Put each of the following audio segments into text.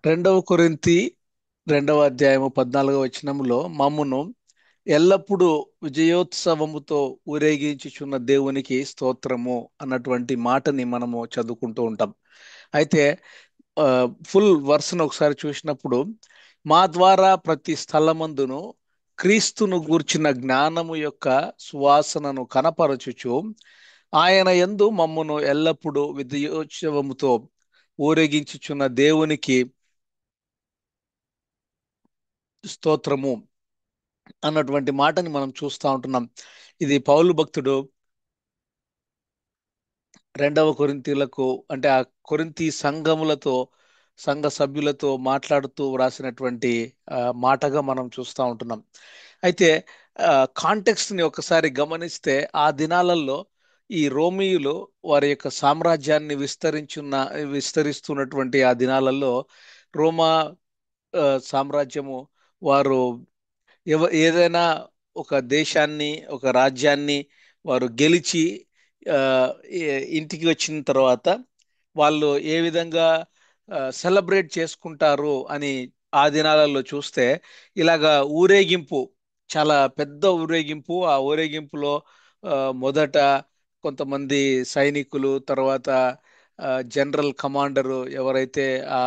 రెండవ కొరింథీ రెండవ అధ్యాయము 14వ వచనములో మమ్మును ఎల్లప్పుడూ విజయోత్సవముతో ఊరేగించుచున్న దేవునికి స్తోత్రము అన్నటువంటి మాటని మనము చదువుకుంటూ ఉంటాం. అయితే ఫుల్ వర్స్ను ఒకసారి చూసినప్పుడు మా ద్వారా ప్రతి స్థలమందును క్రీస్తును గూర్చిన జ్ఞానము యొక్క సువాసనను కనపరచుచు ఆయన యందు మమ్మును ఎల్లప్పుడూ విజయోత్సవముతో ఊరేగించుచున్న దేవునికి స్తోత్రము అన్నటువంటి మాటని మనం చూస్తూ ఉంటున్నాం. ఇది పౌలు భక్తుడు రెండవ కొరింథీలకు అంటే ఆ కొరింథీ సంఘ సభ్యులతో మాట్లాడుతూ వ్రాసినటువంటి మాటగా మనం చూస్తూ ఉంటున్నాం. అయితే కాంటెక్స్ట్ ని ఒకసారి గమనిస్తే ఆ దినాలలో ఈ రోమియులు వారి యొక్క సామ్రాజ్యాన్ని విస్తరిస్తున్నటువంటి ఆ దినాలలో రోమా సామ్రాజ్యము వారు ఏదైనా ఒక దేశాన్ని ఒక రాజ్యాన్ని వారు గెలిచి ఆ, ఇంటికి వచ్చిన తర్వాత వాళ్ళు ఏ విధంగా సెలబ్రేట్ చేసుకుంటారు అని ఆ దినాలలో చూస్తే ఇలాగా ఊరేగింపు, చాలా పెద్ద ఊరేగింపు. ఆ ఊరేగింపులో ఆ, మొదట కొంతమంది సైనికులు, తర్వాత జనరల్ కమాండరు ఎవరైతే ఆ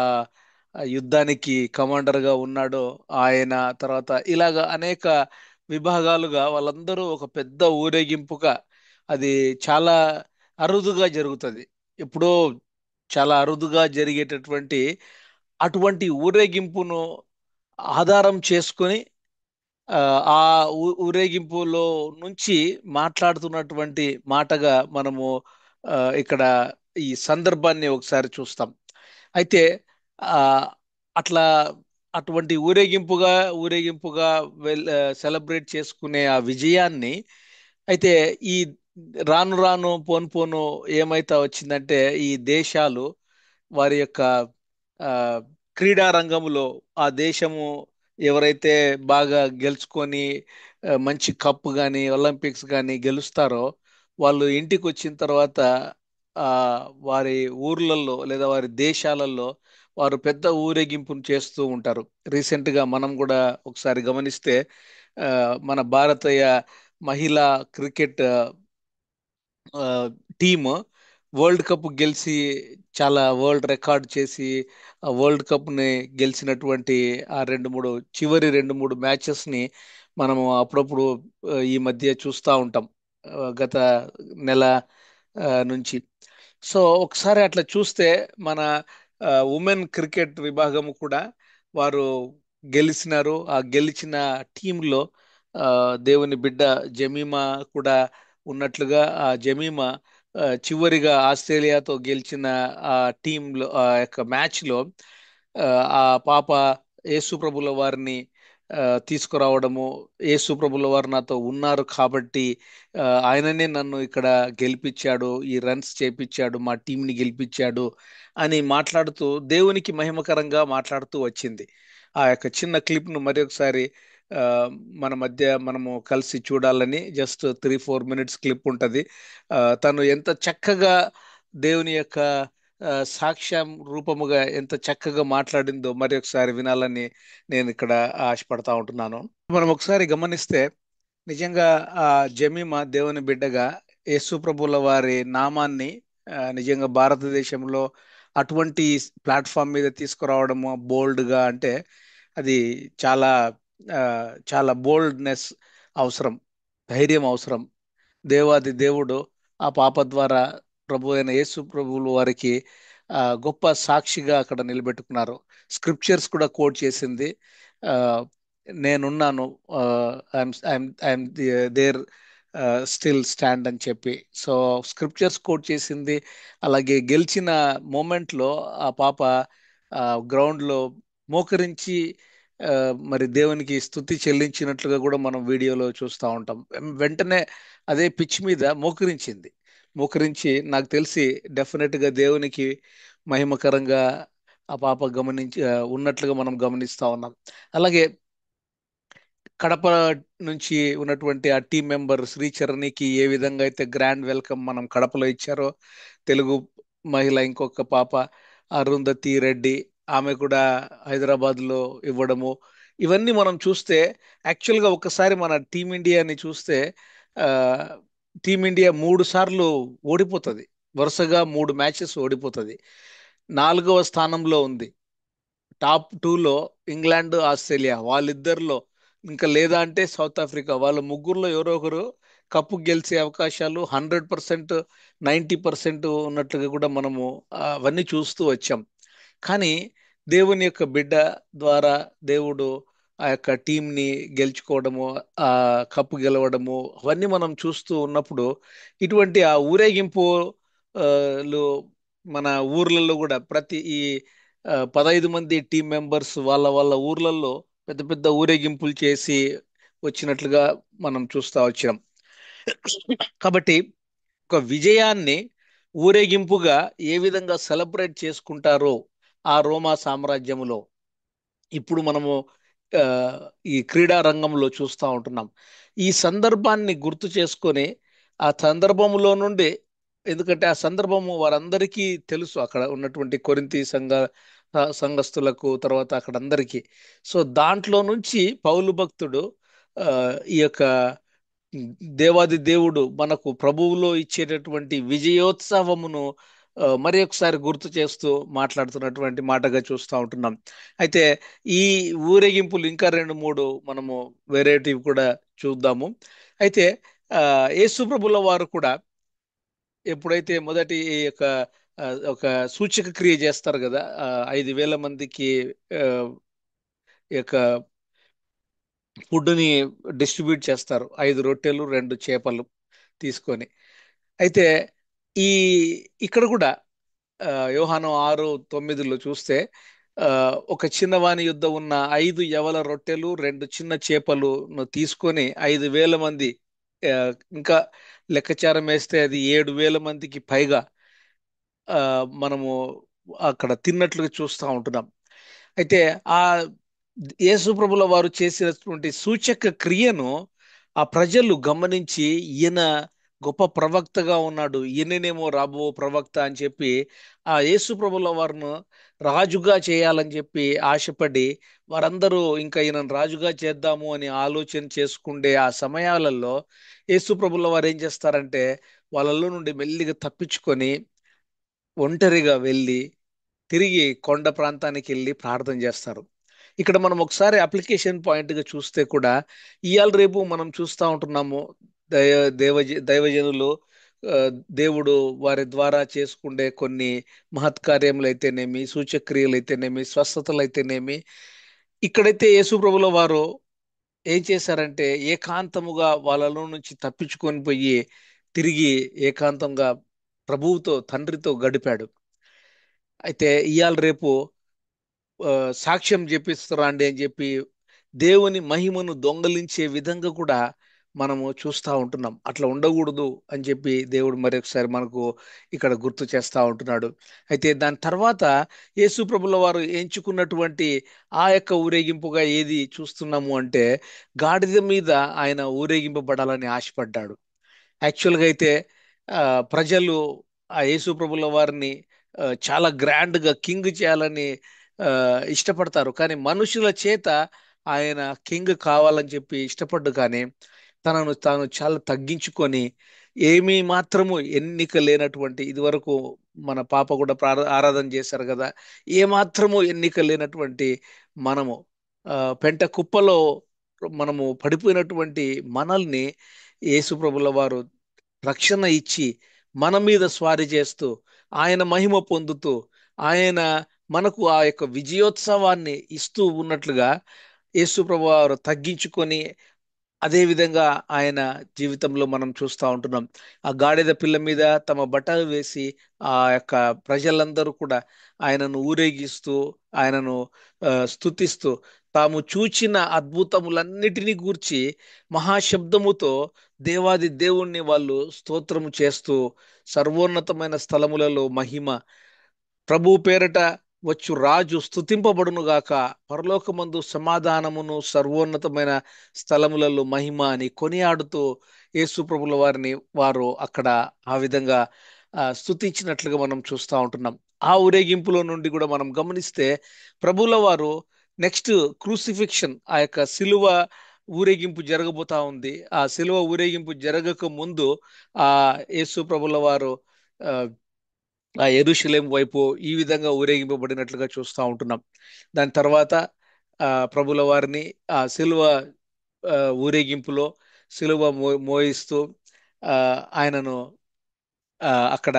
ఆ యుద్ధానికి కమాండర్ గా ఉన్నాడో ఆయన, తర్వాత ఇలాగా అనేక విభాగాలుగా వాళ్ళందరూ ఒక పెద్ద ఊరేగింపుగా, అది చాలా అరుదుగా జరుగుతుంది. ఎప్పుడో చాలా అరుదుగా జరిగేటటువంటి అటువంటి ఊరేగింపును ఆధారం చేసుకొని ఆ ఆ ఊరేగింపులో నుంచి మాట్లాడుతున్నటువంటి మాటగా మనము ఇక్కడ ఈ సందర్భాన్ని ఒకసారి చూస్తాం. అయితే ఆ అట్లా అటువంటి ఊరేగింపుగా సెలబ్రేట్ చేసుకునే ఆ విజయాన్ని, అయితే ఈ రాను రాను పోను పోను ఏమైతా వచ్చిందంటే ఈ దేశాలు వారి యొక్క ఆ, క్రీడా రంగంలో ఆ దేశము ఎవరైతే బాగా గెలుచుకొని మంచి కప్ కానీ ఒలింపిక్స్ కానీ గెలుస్తారో వాళ్ళు ఇంటికి వచ్చిన తర్వాత ఆ వారి ఊర్లలో లేదా వారి దేశాలలో వారు పెద్ద ఊరేగింపును చేస్తూ ఉంటారు. రీసెంట్ గా మనం కూడా ఒకసారి గమనిస్తే ఆ, మన భారతీయ మహిళా క్రికెట్ ఆ, టీమ్ వరల్డ్ కప్ గెలిచి చాలా వరల్డ్ రికార్డ్ చేసి ఆ వరల్డ్ కప్ ని గెలిచినటువంటి ఆ రెండు మూడు మ్యాచెస్ ని మనము అప్పుడప్పుడు ఈ మధ్య చూస్తూ ఉంటాం, గత నెల నుంచి. సో ఒకసారి అట్లా చూస్తే మన ఉమెన్ క్రికెట్ విభాగం కూడా వారు గెలిచినారు. ఆ గెలిచిన టీంలో దేవుని బిడ్డ జమీమా కూడా ఉన్నట్లుగా, ఆ జమీమా చివరిగా ఆస్ట్రేలియాతో గెలిచిన ఆ టీంలో ఆ యొక్క మ్యాచ్ లో ఆ ఆ పాప యేసు ప్రభుల వారిని తీసుకురావడము, యేసు ప్రభుల వారు నాతో ఉన్నారు కాబట్టి ఆయననే నన్ను ఇక్కడ గెలిపించాడు, ఈ రన్స్ చేపించాడు, మా టీంని గెలిపించాడు అని మాట్లాడుతూ దేవునికి మహిమకరంగా మాట్లాడుతూ వచ్చింది. ఆ యొక్క చిన్న క్లిప్ ను మరి ఒకసారి ఆ, మన మధ్య మనము కలిసి చూడాలని, జస్ట్ 3-4 మినిట్స్ క్లిప్ ఉంటది. తను ఎంత చక్కగా దేవుని యొక్క సాక్ష్యం రూపముగా ఎంత చక్కగా మాట్లాడిందో మరి ఒకసారి వినాలని నేను ఇక్కడ ఆశపడతా ఉంటున్నాను. మనం ఒకసారి గమనిస్తే నిజంగా ఆ జమీమా దేవుని బిడ్డగా యేసు ప్రభుల వారి నామాన్ని నిజంగా భారతదేశంలో అటువంటి ప్లాట్ఫామ్ మీద తీసుకురావడము బోల్డ్ గా, అంటే అది చాలా ఆ, చాలా బోల్డ్నెస్ అవసరం, ధైర్యం అవసరం. దేవాది దేవుడు ఆ పాప ద్వారా ప్రభు అయిన యేసు ప్రభువుల వారికి గొప్ప సాక్షిగా అక్కడ నిలబెట్టుకున్నారు. స్క్రిప్చర్స్ కూడా కోట్ చేసింది. ఆ, నేనున్నాను, ఐఎమ్ దేర్ స్టిల్ స్టాండ్ అని చెప్పి. సో స్క్రిప్చర్స్ కోట్ చేసింది. అలాగే గెలిచిన మూమెంట్ లో ఆ పాప గ్రౌండ్ లో మోకరించి ఆ, మరి దేవునికి స్తుతి చెల్లించినట్లుగా కూడా మనం వీడియోలో చూస్తూ ఉంటాం. వెంటనే అదే పిచ్ మీద మోకరించింది. మోకరించి నాకు తెలిసి డెఫినెట్ గా దేవునికి మహిమకరంగా ఆ పాప ఉన్నట్లుగా మనం గమనిస్తా ఉన్నాం. అలాగే కడప నుంచి ఉన్నటువంటి ఆ టీం మెంబర్ శ్రీచరణికి ఏ విధంగా అయితే గ్రాండ్ వెల్కమ్ మనం కడపలో ఇచ్చారో, తెలుగు మహిళ ఇంకొక పాప అరుంధతి రెడ్డి, ఆమె కూడా హైదరాబాద్లో ఇవ్వడము, ఇవన్నీ మనం చూస్తే యాక్చువల్గా ఒక్కసారి మన టీమిండియాని చూస్తే ఆ, టీమిండియా 3 సార్లు ఓడిపోతుంది. వరుసగా 3 మ్యాచెస్ ఓడిపోతుంది. 4వ స్థానంలో ఉంది. టాప్ 2లో ఇంగ్లాండ్, ఆస్ట్రేలియా వాళ్ళిద్దరిలో, ఇంకా లేదా అంటే సౌత్ ఆఫ్రికా, వాళ్ళ ముగ్గురులో ఎవరో ఒకరు కప్పు గెలిచే అవకాశాలు 100%, 90% ఉన్నట్లుగా కూడా మనము అవన్నీ చూస్తూ వచ్చాం. కానీ దేవుని యొక్క బిడ్డ ద్వారా దేవుడు ఆ యొక్క టీంని గెలుచుకోవడము, ఆ కప్పు గెలవడము, అవన్నీ మనం చూస్తూ ఉన్నప్పుడు ఇటువంటి ఆ ఊరేగింపు లో మన ఊర్లలో కూడా ప్రతి ఈ 15 మంది టీం మెంబర్స్ వాళ్ళ వాళ్ళ ఊర్లలో పెద్ద పెద్ద ఊరేగింపులు చేసి వచ్చినట్లుగా మనం చూస్తా వచ్చాం. కాబట్టి ఒక విజయాన్ని ఊరేగింపుగా ఏ విధంగా సెలబ్రేట్ చేసుకుంటారో ఆ రోమా సామ్రాజ్యములో ఇప్పుడు మనము ఆ, ఈ క్రీడా రంగంలో చూస్తూ ఉంటున్నాం. ఈ సందర్భాన్ని గుర్తు చేసుకొని ఆ సందర్భంలో నుండి, ఎందుకంటే ఆ సందర్భము వారందరికీ తెలుసు, అక్కడ ఉన్నటువంటి కొరింథీ సంఘస్థులకు, తర్వాత అక్కడ అందరికీ. సో దాంట్లో నుంచి పౌలు భక్తుడు ఆ, ఈ యొక్క దేవాది దేవుడు మనకు ప్రభువులో ఇచ్చేటటువంటి విజయోత్సవమును మరి ఒకసారి గుర్తు చేస్తూ మాట్లాడుతున్నటువంటి మాటగా చూస్తూ ఉంటున్నాం. అయితే ఈ ఊరేగింపులు ఇంకా 2 3 మనము వెరైటీవి కూడా చూద్దాము. అయితే ఆ, యేసు ప్రభుల వారు కూడా ఎప్పుడైతే మొదటి ఈ యొక్క ఆ, ఒక సూచక క్రియ చేస్తారు కదా, 5,000 మందికి ఆ, ఈ యొక్క ఫుడ్ని డిస్ట్రిబ్యూట్ చేస్తారు, 5 రొట్టెలు 2 చేపలు తీసుకొని. అయితే ఈ ఇక్కడ కూడా ఆ, యోహాను 6:9లో చూస్తే ఆ, ఒక చిన్నవాని యుద్ధ ఉన్న 5 యవల రొట్టెలు 2 చిన్న చేపలు తీసుకొని 5,000 మంది, ఆ, ఇంకా లెక్కచారం వేస్తే అది 7,000 మందికి పైగా ఆ, మనము అక్కడ తిన్నట్లుగా చూస్తూ ఉంటున్నాం. అయితే ఆ యేసు ప్రభుల వారు చేసినటువంటి సూచక క్రియను ఆ ప్రజలు గమనించి, ఈయన గొప్ప ప్రవక్తగా ఉన్నాడు, ఈయననేమో రాబో ప్రవక్త అని చెప్పి ఆ యేసు ప్రభుల వారిను రాజుగా చేయాలని చెప్పి ఆశపడి వారందరూ ఇంకా ఈయనను రాజుగా చేద్దాము అని ఆలోచన చేసుకుండే ఆ సమయాలలో యేసు ప్రభుల వారు ఏం చేస్తారంటే వాళ్ళలో నుండి మెల్లిగా తప్పించుకొని ఒంటరిగా వెళ్ళి తిరిగి కొండ ప్రాంతానికి వెళ్ళి ప్రార్థన చేస్తారు. ఇక్కడ మనం ఒకసారి అప్లికేషన్ పాయింట్గా చూస్తే కూడా ఇవాళ రేపు మనం చూస్తూ ఉంటున్నాము. దైవ దైవజనులు ఆ, దేవుడు వారి ద్వారా చేసుకుండే కొన్ని మహత్కార్యములు అయితేనేమి, సూచక్రియలు అయితేనేమి, స్వస్థతలు అయితేనేమి, ఇక్కడైతే యేసు ప్రభుల వారు ఏం చేశారంటే ఏకాంతముగా వాళ్ళలో నుంచి తప్పించుకొని పోయి తిరిగి ఏకాంతంగా ప్రభువుతో తండ్రితో గడిపాడు. అయితే ఇవాళ రేపు ఆ, సాక్ష్యం చెప్పిస్తారా అండి అని చెప్పి దేవుని మహిమను దొంగలించే విధంగా కూడా మనము చూస్తూ ఉంటున్నాం. అట్లా ఉండకూడదు అని చెప్పి దేవుడు మరొకసారి మనకు ఇక్కడ గుర్తు చేస్తూ ఉంటున్నాడు. అయితే దాని తర్వాత యేసు ప్రభుల వారు ఎంచుకున్నటువంటి ఆ యొక్క ఊరేగింపుగా ఏది చూస్తున్నాము అంటే గాడిద మీద ఆయన ఊరేగింపబడాలని ఆశపడ్డాడు. యాక్చువల్గా అయితే ఆ, ప్రజలు ఆ యేసు ప్రభుల వారిని చాలా గ్రాండ్గా కింగ్ చేయాలని ఆ, ఇష్టపడతారు. కానీ మనుషుల చేత ఆయన కింగ్ కావాలని చెప్పి ఇష్టపడ్డు, కానీ తనను తాను చాలా తగ్గించుకొని ఏమీ మాత్రము ఎన్నిక లేనటువంటి, ఇదివరకు మన పాప కూడా ఆరాధన చేశారు కదా, ఏ మాత్రము ఎన్నిక లేనటువంటి మనము ఆ, పెంట కుప్పలో మనము పడిపోయినటువంటి మనల్ని యేసు ప్రభుల వారు రక్షణ ఇచ్చి మన మీద స్వారీ చేస్తూ ఆయన మహిమ పొందుతూ ఆయన మనకు ఆ యొక్క విజయోత్సవాన్ని ఇస్తూ ఉన్నట్లుగా యేసు ప్రభు వారు తగ్గించుకొని అదే విధంగా ఆయన జీవితంలో మనం చూస్తూ ఉంటున్నాం. ఆ గాడిద పిల్ల మీద తమ బట్టలు వేసి ఆ యొక్క ప్రజలందరూ కూడా ఆయనను ఊరేగిస్తూ ఆయనను స్తుతిస్తూ తాము చూచిన అద్భుతములన్నిటినీ గూర్చి మహాశబ్దముతో దేవాది దేవుణ్ణి వాళ్ళు స్తోత్రము చేస్తూ సర్వోన్నతమైన స్థలములలో మహిమ, ప్రభు పేరట వచ్చు రాజు స్తుతింపబడును గాక, పరలోకమందు సమాధానమును సర్వోన్నతమైన స్థలములలో మహిమ అని కొనియాడుతూ యేసు ప్రభుల వారిని వారు అక్కడ ఆ విధంగా స్తుతించినట్లుగా మనం చూస్తూ ఉంటున్నాం. ఆ ఊరేగింపులో నుండి కూడా మనం గమనిస్తే ప్రభుల వారు నెక్స్ట్ క్రూసిఫిక్షన్, ఆ యొక్క సిలువ ఊరేగింపు జరగబోతా ఉంది. ఆ సిలువ ఊరేగింపు జరగక ముందు ఆ యేసు ప్రభుల వారు ఆ, ఆ యెరూషలేం వైపు ఈ విధంగా ఊరేగింపబడినట్లుగా చూస్తూ ఉంటున్నాం. దాని తర్వాత ప్రభుల వారిని ఆ సిలువ ఆ, ఊరేగింపులో సిలువ మోయిస్తూ ఆ, ఆయనను అక్కడ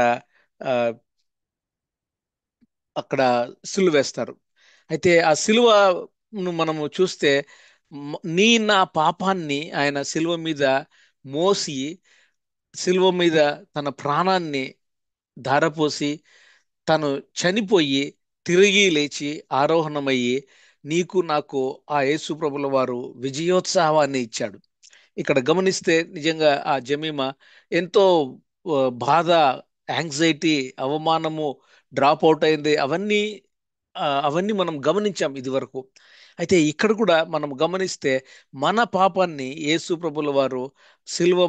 ఆ, అక్కడ సిలువ వేస్తారు. అయితే ఆ సిలువను మనము చూస్తే నీ నా పాపాన్ని ఆయన సిలువ మీద మోసి, సిలువ మీద తన ప్రాణాన్ని ధారపోసి, తను చనిపోయి తిరిగి లేచి ఆరోహణమయ్యి నీకు నాకు ఆ యేసు ప్రభుల వారు విజయోత్సాహాన్ని ఇచ్చాడు. ఇక్కడ గమనిస్తే నిజంగా ఆ జమీమ ఎంతో బాధ, యాంగ్జైటీ, అవమానము, డ్రాప్ అవుట్ అయింది, అవన్నీ మనం గమనించాం ఇది వరకు. అయితే ఇక్కడ కూడా మనం గమనిస్తే మన పాపాన్ని యేసు ప్రభుల వారు సిలువ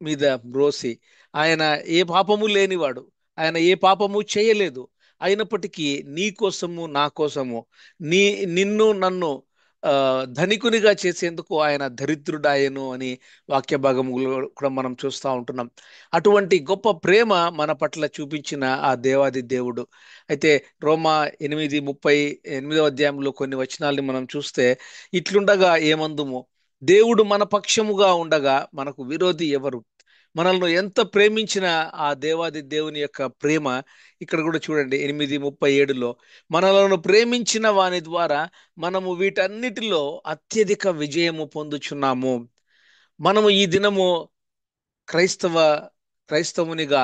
మీద బ్రోసి, ఆయన ఏ పాపము లేనివాడు, ఆయన ఏ పాపము చేయలేదు. అయినప్పటికీ నీ కోసము నా కోసము నీ నిన్ను నన్ను ధనికునిగా చేసేందుకు ఆయన దరిద్రుడాయను అని వాక్య భాగములో కూడా మనం చూస్తూ ఉంటున్నాం. అటువంటి గొప్ప ప్రేమ మన పట్ల చూపించిన ఆ దేవాది దేవుడు. అయితే రోమా 8:38 కొన్ని వచనాల్ని మనం చూస్తే ఇట్లుండగా ఏమందుము, దేవుడు మన పక్షముగా ఉండగా మనకు విరోధి ఎవరు? మనల్ని ఎంత ప్రేమించిన ఆ దేవాది దేవుని యొక్క ప్రేమ ఇక్కడ కూడా చూడండి 8:37లో, మనలను ప్రేమించిన వాని ద్వారా మనము వీటన్నిటిలో అత్యధిక విజయము పొందుచున్నాము. మనము ఈ దినము క్రైస్తవ క్రైస్తవునిగా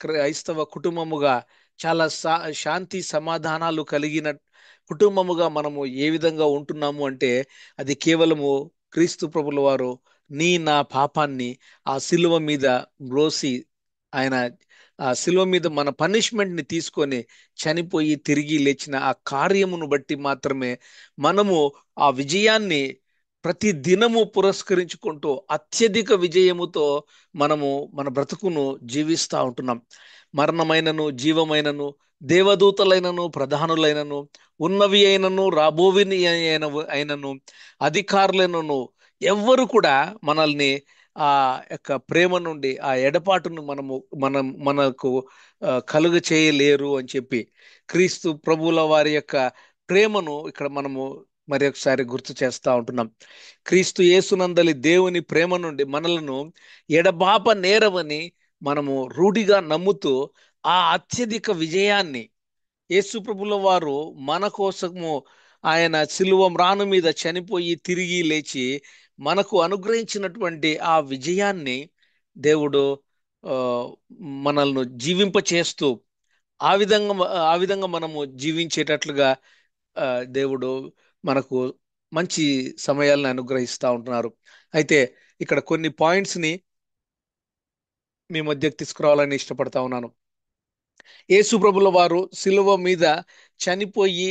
క్రైస్తవ కుటుంబముగా చాలా శాంతి సమాధానాలు కలిగిన కుటుంబముగా మనము ఏ విధంగా ఉంటున్నాము అంటే అది కేవలము క్రీస్తు ప్రభుల వారు నీ నా పాపాన్ని ఆ సిలువ మీద మ్రోసి, ఆయన ఆ సిలువ మీద మన పనిష్మెంట్ ని తీసుకొని చనిపోయి తిరిగి లేచిన ఆ కార్యమును బట్టి మాత్రమే మనము ఆ విజయాన్ని ప్రతి దినము పురస్కరించుకుంటూ అత్యధిక విజయముతో మనము మన బ్రతుకును జీవిస్తూ ఉంటున్నాం. మరణమైనను జీవమైనను దేవదూతలైనను ప్రధానులైనను ఉన్నవి అయినను రాబోవిని అయినను అధికారులైనను ఎవ్వరు కూడా మనల్ని ఆ యొక్క ప్రేమ నుండి, ఆ ఎడపాటును మనకు కలుగ చేయలేరు అని చెప్పి క్రీస్తు ప్రభువుల వారి యొక్క ప్రేమను ఇక్కడ మనము మరి ఒకసారి గుర్తు చేస్తా ఉంటున్నాం. క్రీస్తు యేసునందలి దేవుని ప్రేమ నుండి మనలను ఎడబాప నేరవని మనము రూఢిగా నమ్ముతూ ఆ అత్యధిక విజయాన్ని యేసు ప్రభుల వారు మన కోసము ఆయన సిలువ మ్రాను మీద చనిపోయి తిరిగి లేచి మనకు అనుగ్రహించినటువంటి ఆ విజయాన్ని దేవుడు ఆ, మనల్ని జీవింప చేస్తూ ఆ విధంగా మనము జీవించేటట్లుగా ఆ, దేవుడు మనకు మంచి సమయాలను అనుగ్రహిస్తూ ఉంటున్నారు. అయితే ఇక్కడ కొన్ని పాయింట్స్ ని మీ మధ్యకు తీసుకురావాలని ఇష్టపడతా ఉన్నాను. యేసు ప్రభుల వారు సిలువ మీద చనిపోయి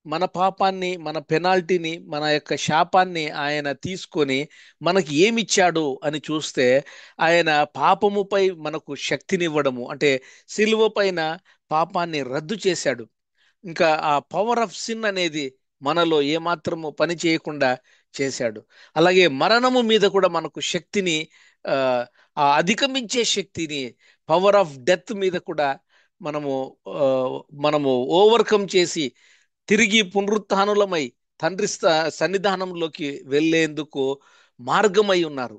మన పాపాన్ని, మన పెనాల్టీని, మన యొక్క శాపాన్ని ఆయన తీసుకొని మనకి ఏమిచ్చాడు అని చూస్తే ఆయన పాపముపై మనకు శక్తినివ్వడము, అంటే సిలువ పైన పాపాన్ని రద్దు చేశాడు. ఇంకా ఆ పవర్ ఆఫ్ సిన్ అనేది మనలో ఏమాత్రము పని చేయకుండా చేశాడు. అలాగే మరణము మీద కూడా మనకు శక్తిని, ఆ ఆ అధిగమించే శక్తిని, పవర్ ఆఫ్ డెత్ మీద కూడా మనము ఆ, మనము ఓవర్కమ్ చేసి తిరిగి పునరుత్థానులమై తండ్రి సన్నిధానంలోకి వెళ్ళేందుకు మార్గమై ఉన్నారు.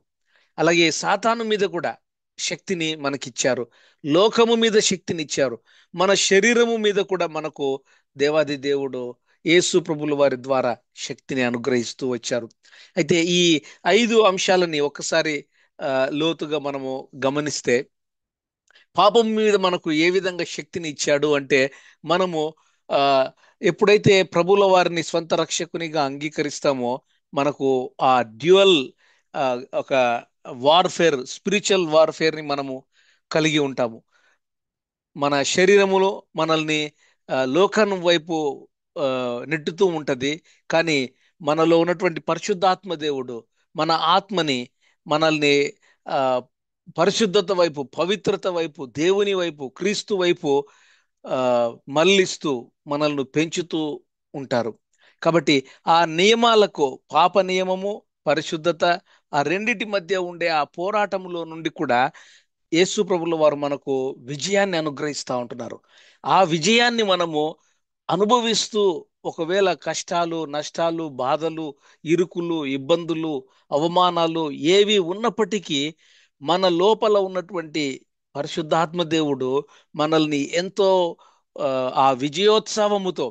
అలాగే సాతాను మీద కూడా శక్తిని మనకిచ్చారు. లోకము మీద శక్తిని ఇచ్చారు. మన శరీరము మీద కూడా మనకు దేవాది దేవుడు యేసు ప్రభుల వారి ద్వారా శక్తిని అనుగ్రహిస్తూ వచ్చారు. అయితే ఈ 5 అంశాలని ఒకసారి లోతుగా మనము గమనిస్తే పాపం మీద మనకు ఏ విధంగా శక్తిని ఇచ్చాడు అంటే మనము ఆ ఎప్పుడైతే ప్రభుల వారిని స్వంత రక్షకునిగా అంగీకరిస్తామో మనకు ఆ డ్యూయల్ ఒక స్పిరిచువల్ వార్ఫేర్ ని మనము కలిగి ఉంటాము. మన శరీరములో మనల్ని లోకం వైపు ఆ, నెట్టుతూ ఉంటది. కానీ మనలో ఉన్నటువంటి పరిశుద్ధాత్మ దేవుడు మన ఆత్మని, మనల్ని ఆ, పరిశుద్ధత వైపు, పవిత్రత వైపు, దేవుని వైపు, క్రీస్తు వైపు ఆ, మళ్ళిస్తూ మనల్ని పెంచుతూ ఉంటారు. కాబట్టి ఆ నియమాలకు, పాప నియమము, పరిశుద్ధత, ఆ రెండిటి మధ్య ఉండే ఆ పోరాటంలో నుండి కూడా యేసు ప్రభుల వారు మనకు విజయాన్ని అనుగ్రహిస్తూ ఉంటున్నారు. ఆ విజయాన్ని మనము అనుభవిస్తూ, ఒకవేళ కష్టాలు, నష్టాలు, బాధలు, ఇరుకులు, ఇబ్బందులు, అవమానాలు ఏవి ఉన్నప్పటికీ మన లోపల ఉన్నటువంటి పరిశుద్ధాత్మ దేవుడు మనల్ని ఎంతో ఆ ఆ విజయోత్సవముతో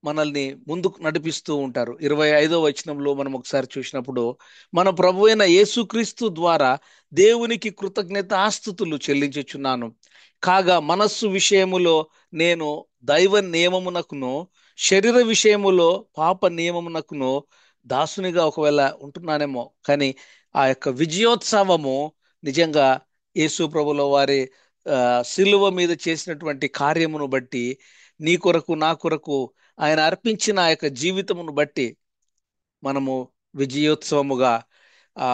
మనల్ని ముందుకు నడిపిస్తూ ఉంటారు. 25వ వచనంలో మనం ఒకసారి చూసినప్పుడు, మన ప్రభు అయిన యేసుక్రీస్తు ద్వారా దేవునికి కృతజ్ఞతాస్తుతులు చెల్లించుచున్నాను. కాగా మనస్సు విషయములో నేను దైవ నియమమునకును, శరీర విషయములో పాప నియమమునకును దాసునిగా ఒకవేళ ఉంటున్నానేమో, కానీ ఆ యొక్క విజయోత్సవము నిజంగా యేసు ప్రభుల వారి ఆ, శిలువ మీద చేసినటువంటి కార్యమును బట్టి, నీ కొరకు నా కొరకు ఆయన అర్పించిన ఆ యొక్క జీవితమును బట్టి మనము విజయోత్సవముగా ఆ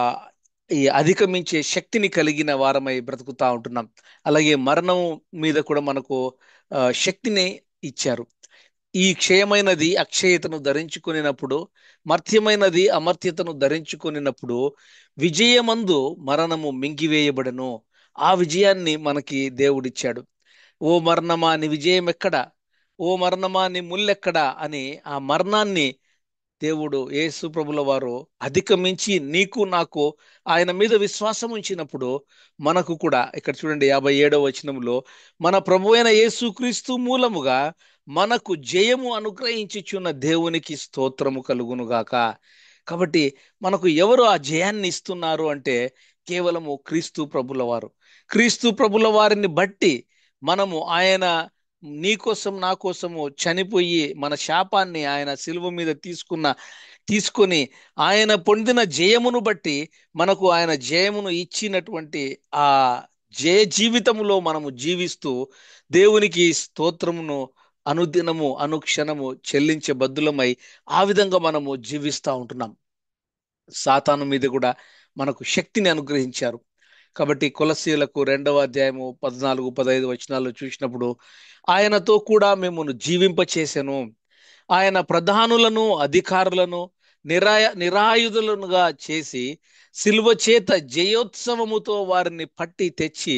ఈ అధిగమించే శక్తిని కలిగిన వారమై బ్రతుకుతా ఉంటున్నాం. అలాగే మరణం మీద కూడా మనకు శక్తిని ఇచ్చారు. ఈ క్షయమైనది అక్షయతను ధరించుకొనినప్పుడు, మర్త్యమైనది అమర్త్యతను ధరించుకొనినప్పుడు విజయమందు మరణము మింగివేయబడను. ఆ విజయాన్ని మనకి దేవుడిచ్చాడు. ఓ మరణమా నీ విజయం ఎక్కడా, ఓ మరణమా నీ ముల్లెక్కడా అని ఆ మరణాన్ని దేవుడు యేసు ప్రభుల వారు అధిగమించి నీకు నాకు ఆయన మీద విశ్వాసం ఉంచినప్పుడు మనకు కూడా, ఇక్కడ చూడండి 57వ వచనంలో, మన ప్రభు అయిన యేసుక్రీస్తు మూలముగా మనకు జయము అనుగ్రహించుచున్న దేవునికి స్తోత్రము కలుగునుగాక. కాబట్టి మనకు ఎవరు ఆ జయాన్ని ఇస్తున్నారు అంటే కేవలము క్రీస్తు ప్రభుల వారు. క్రీస్తు ప్రభుల వారిని బట్టి మనము ఆయన నీ కోసం నా కోసము చనిపోయి మన శాపాన్ని ఆయన శిలువ మీద తీసుకొని ఆయన పొందిన జయమును బట్టి మనకు ఆయన జయమును ఇచ్చినటువంటి ఆ జయ జీవితములో మనము జీవిస్తూ దేవునికి స్తోత్రమును అనుదినము అనుక్షణము చెల్లించే బద్దులమై ఆ విధంగా మనము జీవిస్తూ ఉంటున్నాం. సాతాను మీద కూడా మనకు శక్తిని అనుగ్రహించారు. కాబట్టి కొలస్సీలకు 2వ అధ్యాయము 14, 15 వచనాల్లో చూసినప్పుడు, ఆయనతో కూడా మిమ్మల్ని జీవింపచేసెను. ఆయన ప్రధానులను, అధికారులను నిరాయుధులనుగా చేసి శిలువ చేత జయోత్సవముతో వారిని పట్టి తెచ్చి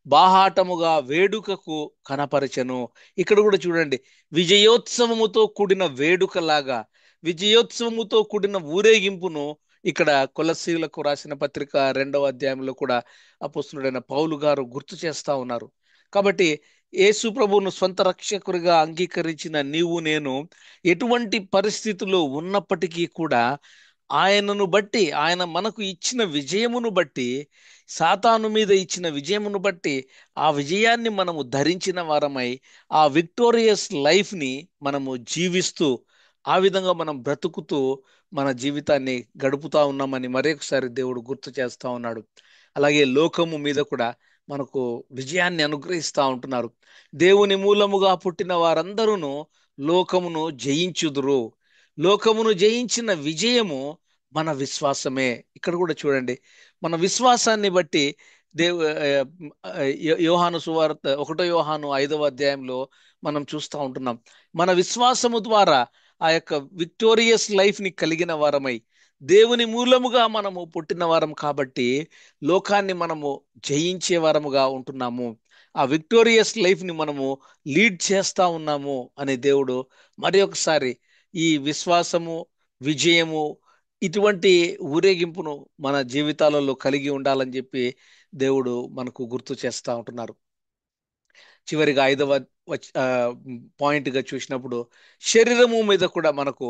బాహాటముగా వేడుకకు కనపరచెను. ఇక్కడ కూడా చూడండి, విజయోత్సవముతో కూడిన వేడుకలాగా, విజయోత్సవముతో కూడిన ఊరేగింపును ఇక్కడ కొలస్సీలకు రాసిన పత్రిక 2వ అధ్యాయంలో కూడా అపోస్తలుడైన పౌలు గారు గుర్తు చేస్తా ఉన్నారు. కాబట్టి యేసు ప్రభువును సొంత రక్షకుడిగా అంగీకరించిన నీవు నేను ఎటువంటి పరిస్థితుల్లో ఉన్నప్పటికీ కూడా ఆయనను బట్టి, ఆయన మనకు ఇచ్చిన విజయమును బట్టి, సాతాను మీద ఇచ్చిన విజయమును బట్టి ఆ విజయాన్ని మనము ధరించిన వారమై ఆ విక్టోరియస్ లైఫ్ని మనము జీవిస్తూ, ఆ విధంగా మనం బ్రతుకుతూ మన జీవితాన్ని గడుపుతా ఉన్నామని మరొకసారి దేవుడు గుర్తు చేస్తా ఉన్నాడు. అలాగే లోకము మీద కూడా మనకు విజయాన్ని అనుగ్రహిస్తా ఉంటున్నారు. దేవుని మూలముగా పుట్టిన వారందరూ లోకమును జయించుదురు. లోకమును జయించిన విజయము మన విశ్వాసమే. ఇక్కడ కూడా చూడండి, మన విశ్వాసాన్ని బట్టి దేవు యోహాను సువార్త 1 యోహాను 5వ అధ్యాయంలో మనం చూస్తూ ఉంటున్నాం. మన విశ్వాసము ద్వారా ఆ యొక్క విక్టోరియస్ లైఫ్ ని కలిగిన వారమై, దేవుని మూలముగా మనము పుట్టిన వారం కాబట్టి లోకాన్ని మనము జయించే వారముగా ఉంటున్నాము. ఆ విక్టోరియస్ లైఫ్ ని మనము లీడ్ చేస్తా ఉన్నాము అనే దేవుడు మరి ఒకసారి ఈ విశ్వాసము, విజయము, ఇటువంటి ఊరేగింపును మన జీవితాలలో కలిగి ఉండాలని చెప్పి దేవుడు మనకు గుర్తు చేస్తా ఉంటున్నారు. చివరిగా 5వ పాయింట్ గా చూసినప్పుడు, శరీరము మీద కూడా మనకు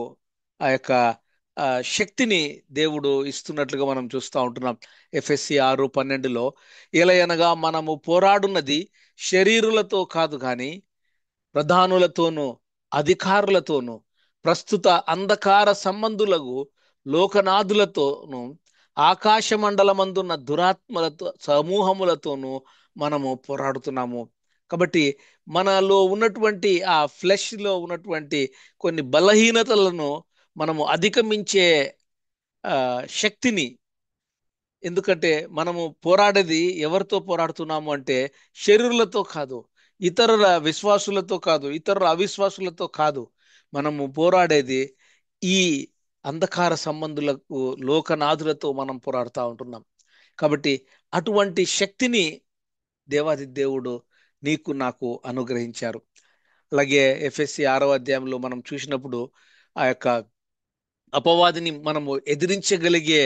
ఆ యొక్క శక్తిని దేవుడు ఇస్తున్నట్లుగా మనం చూస్తూ ఉంటున్నాం. ఎఫ్ఎస్సి 6:12లో, ఎలయనగా మనము పోరాడున్నది శరీరులతో కాదు కానీ ప్రధానులతోనూ, అధికారులతోనూ, ప్రస్తుత అంధకార సంబంధులకు లోకనాథులతోనూ, ఆకాశ మండలమందున్న దురాత్మలతో సమూహములతోనూ మనము పోరాడుతున్నాము. కాబట్టి మనలో ఉన్నటువంటి ఆ ఫ్లెష్ లో ఉన్నటువంటి కొన్ని బలహీనతలను మనము అధిగమించే శక్తిని ఎందుకంటే మనము పోరాడేది ఎవరితో పోరాడుతున్నాము అంటే శరీరులతో కాదు, ఇతరుల విశ్వాసులతో కాదు, ఇతరుల అవిశ్వాసులతో కాదు. మనము పోరాడేది ఈ అంధకార సంబంధులకు, లోకనాథులతో మనం పోరాడుతూ ఉంటున్నాం. కాబట్టి అటువంటి శక్తిని దేవాది దేవుడు నీకు నాకు అనుగ్రహించారు. అలాగే ఎఫ్ఎస్సి 6వ అధ్యాయంలో మనం చూసినప్పుడు ఆ యొక్క అపవాదిని మనము ఎదిరించగలిగే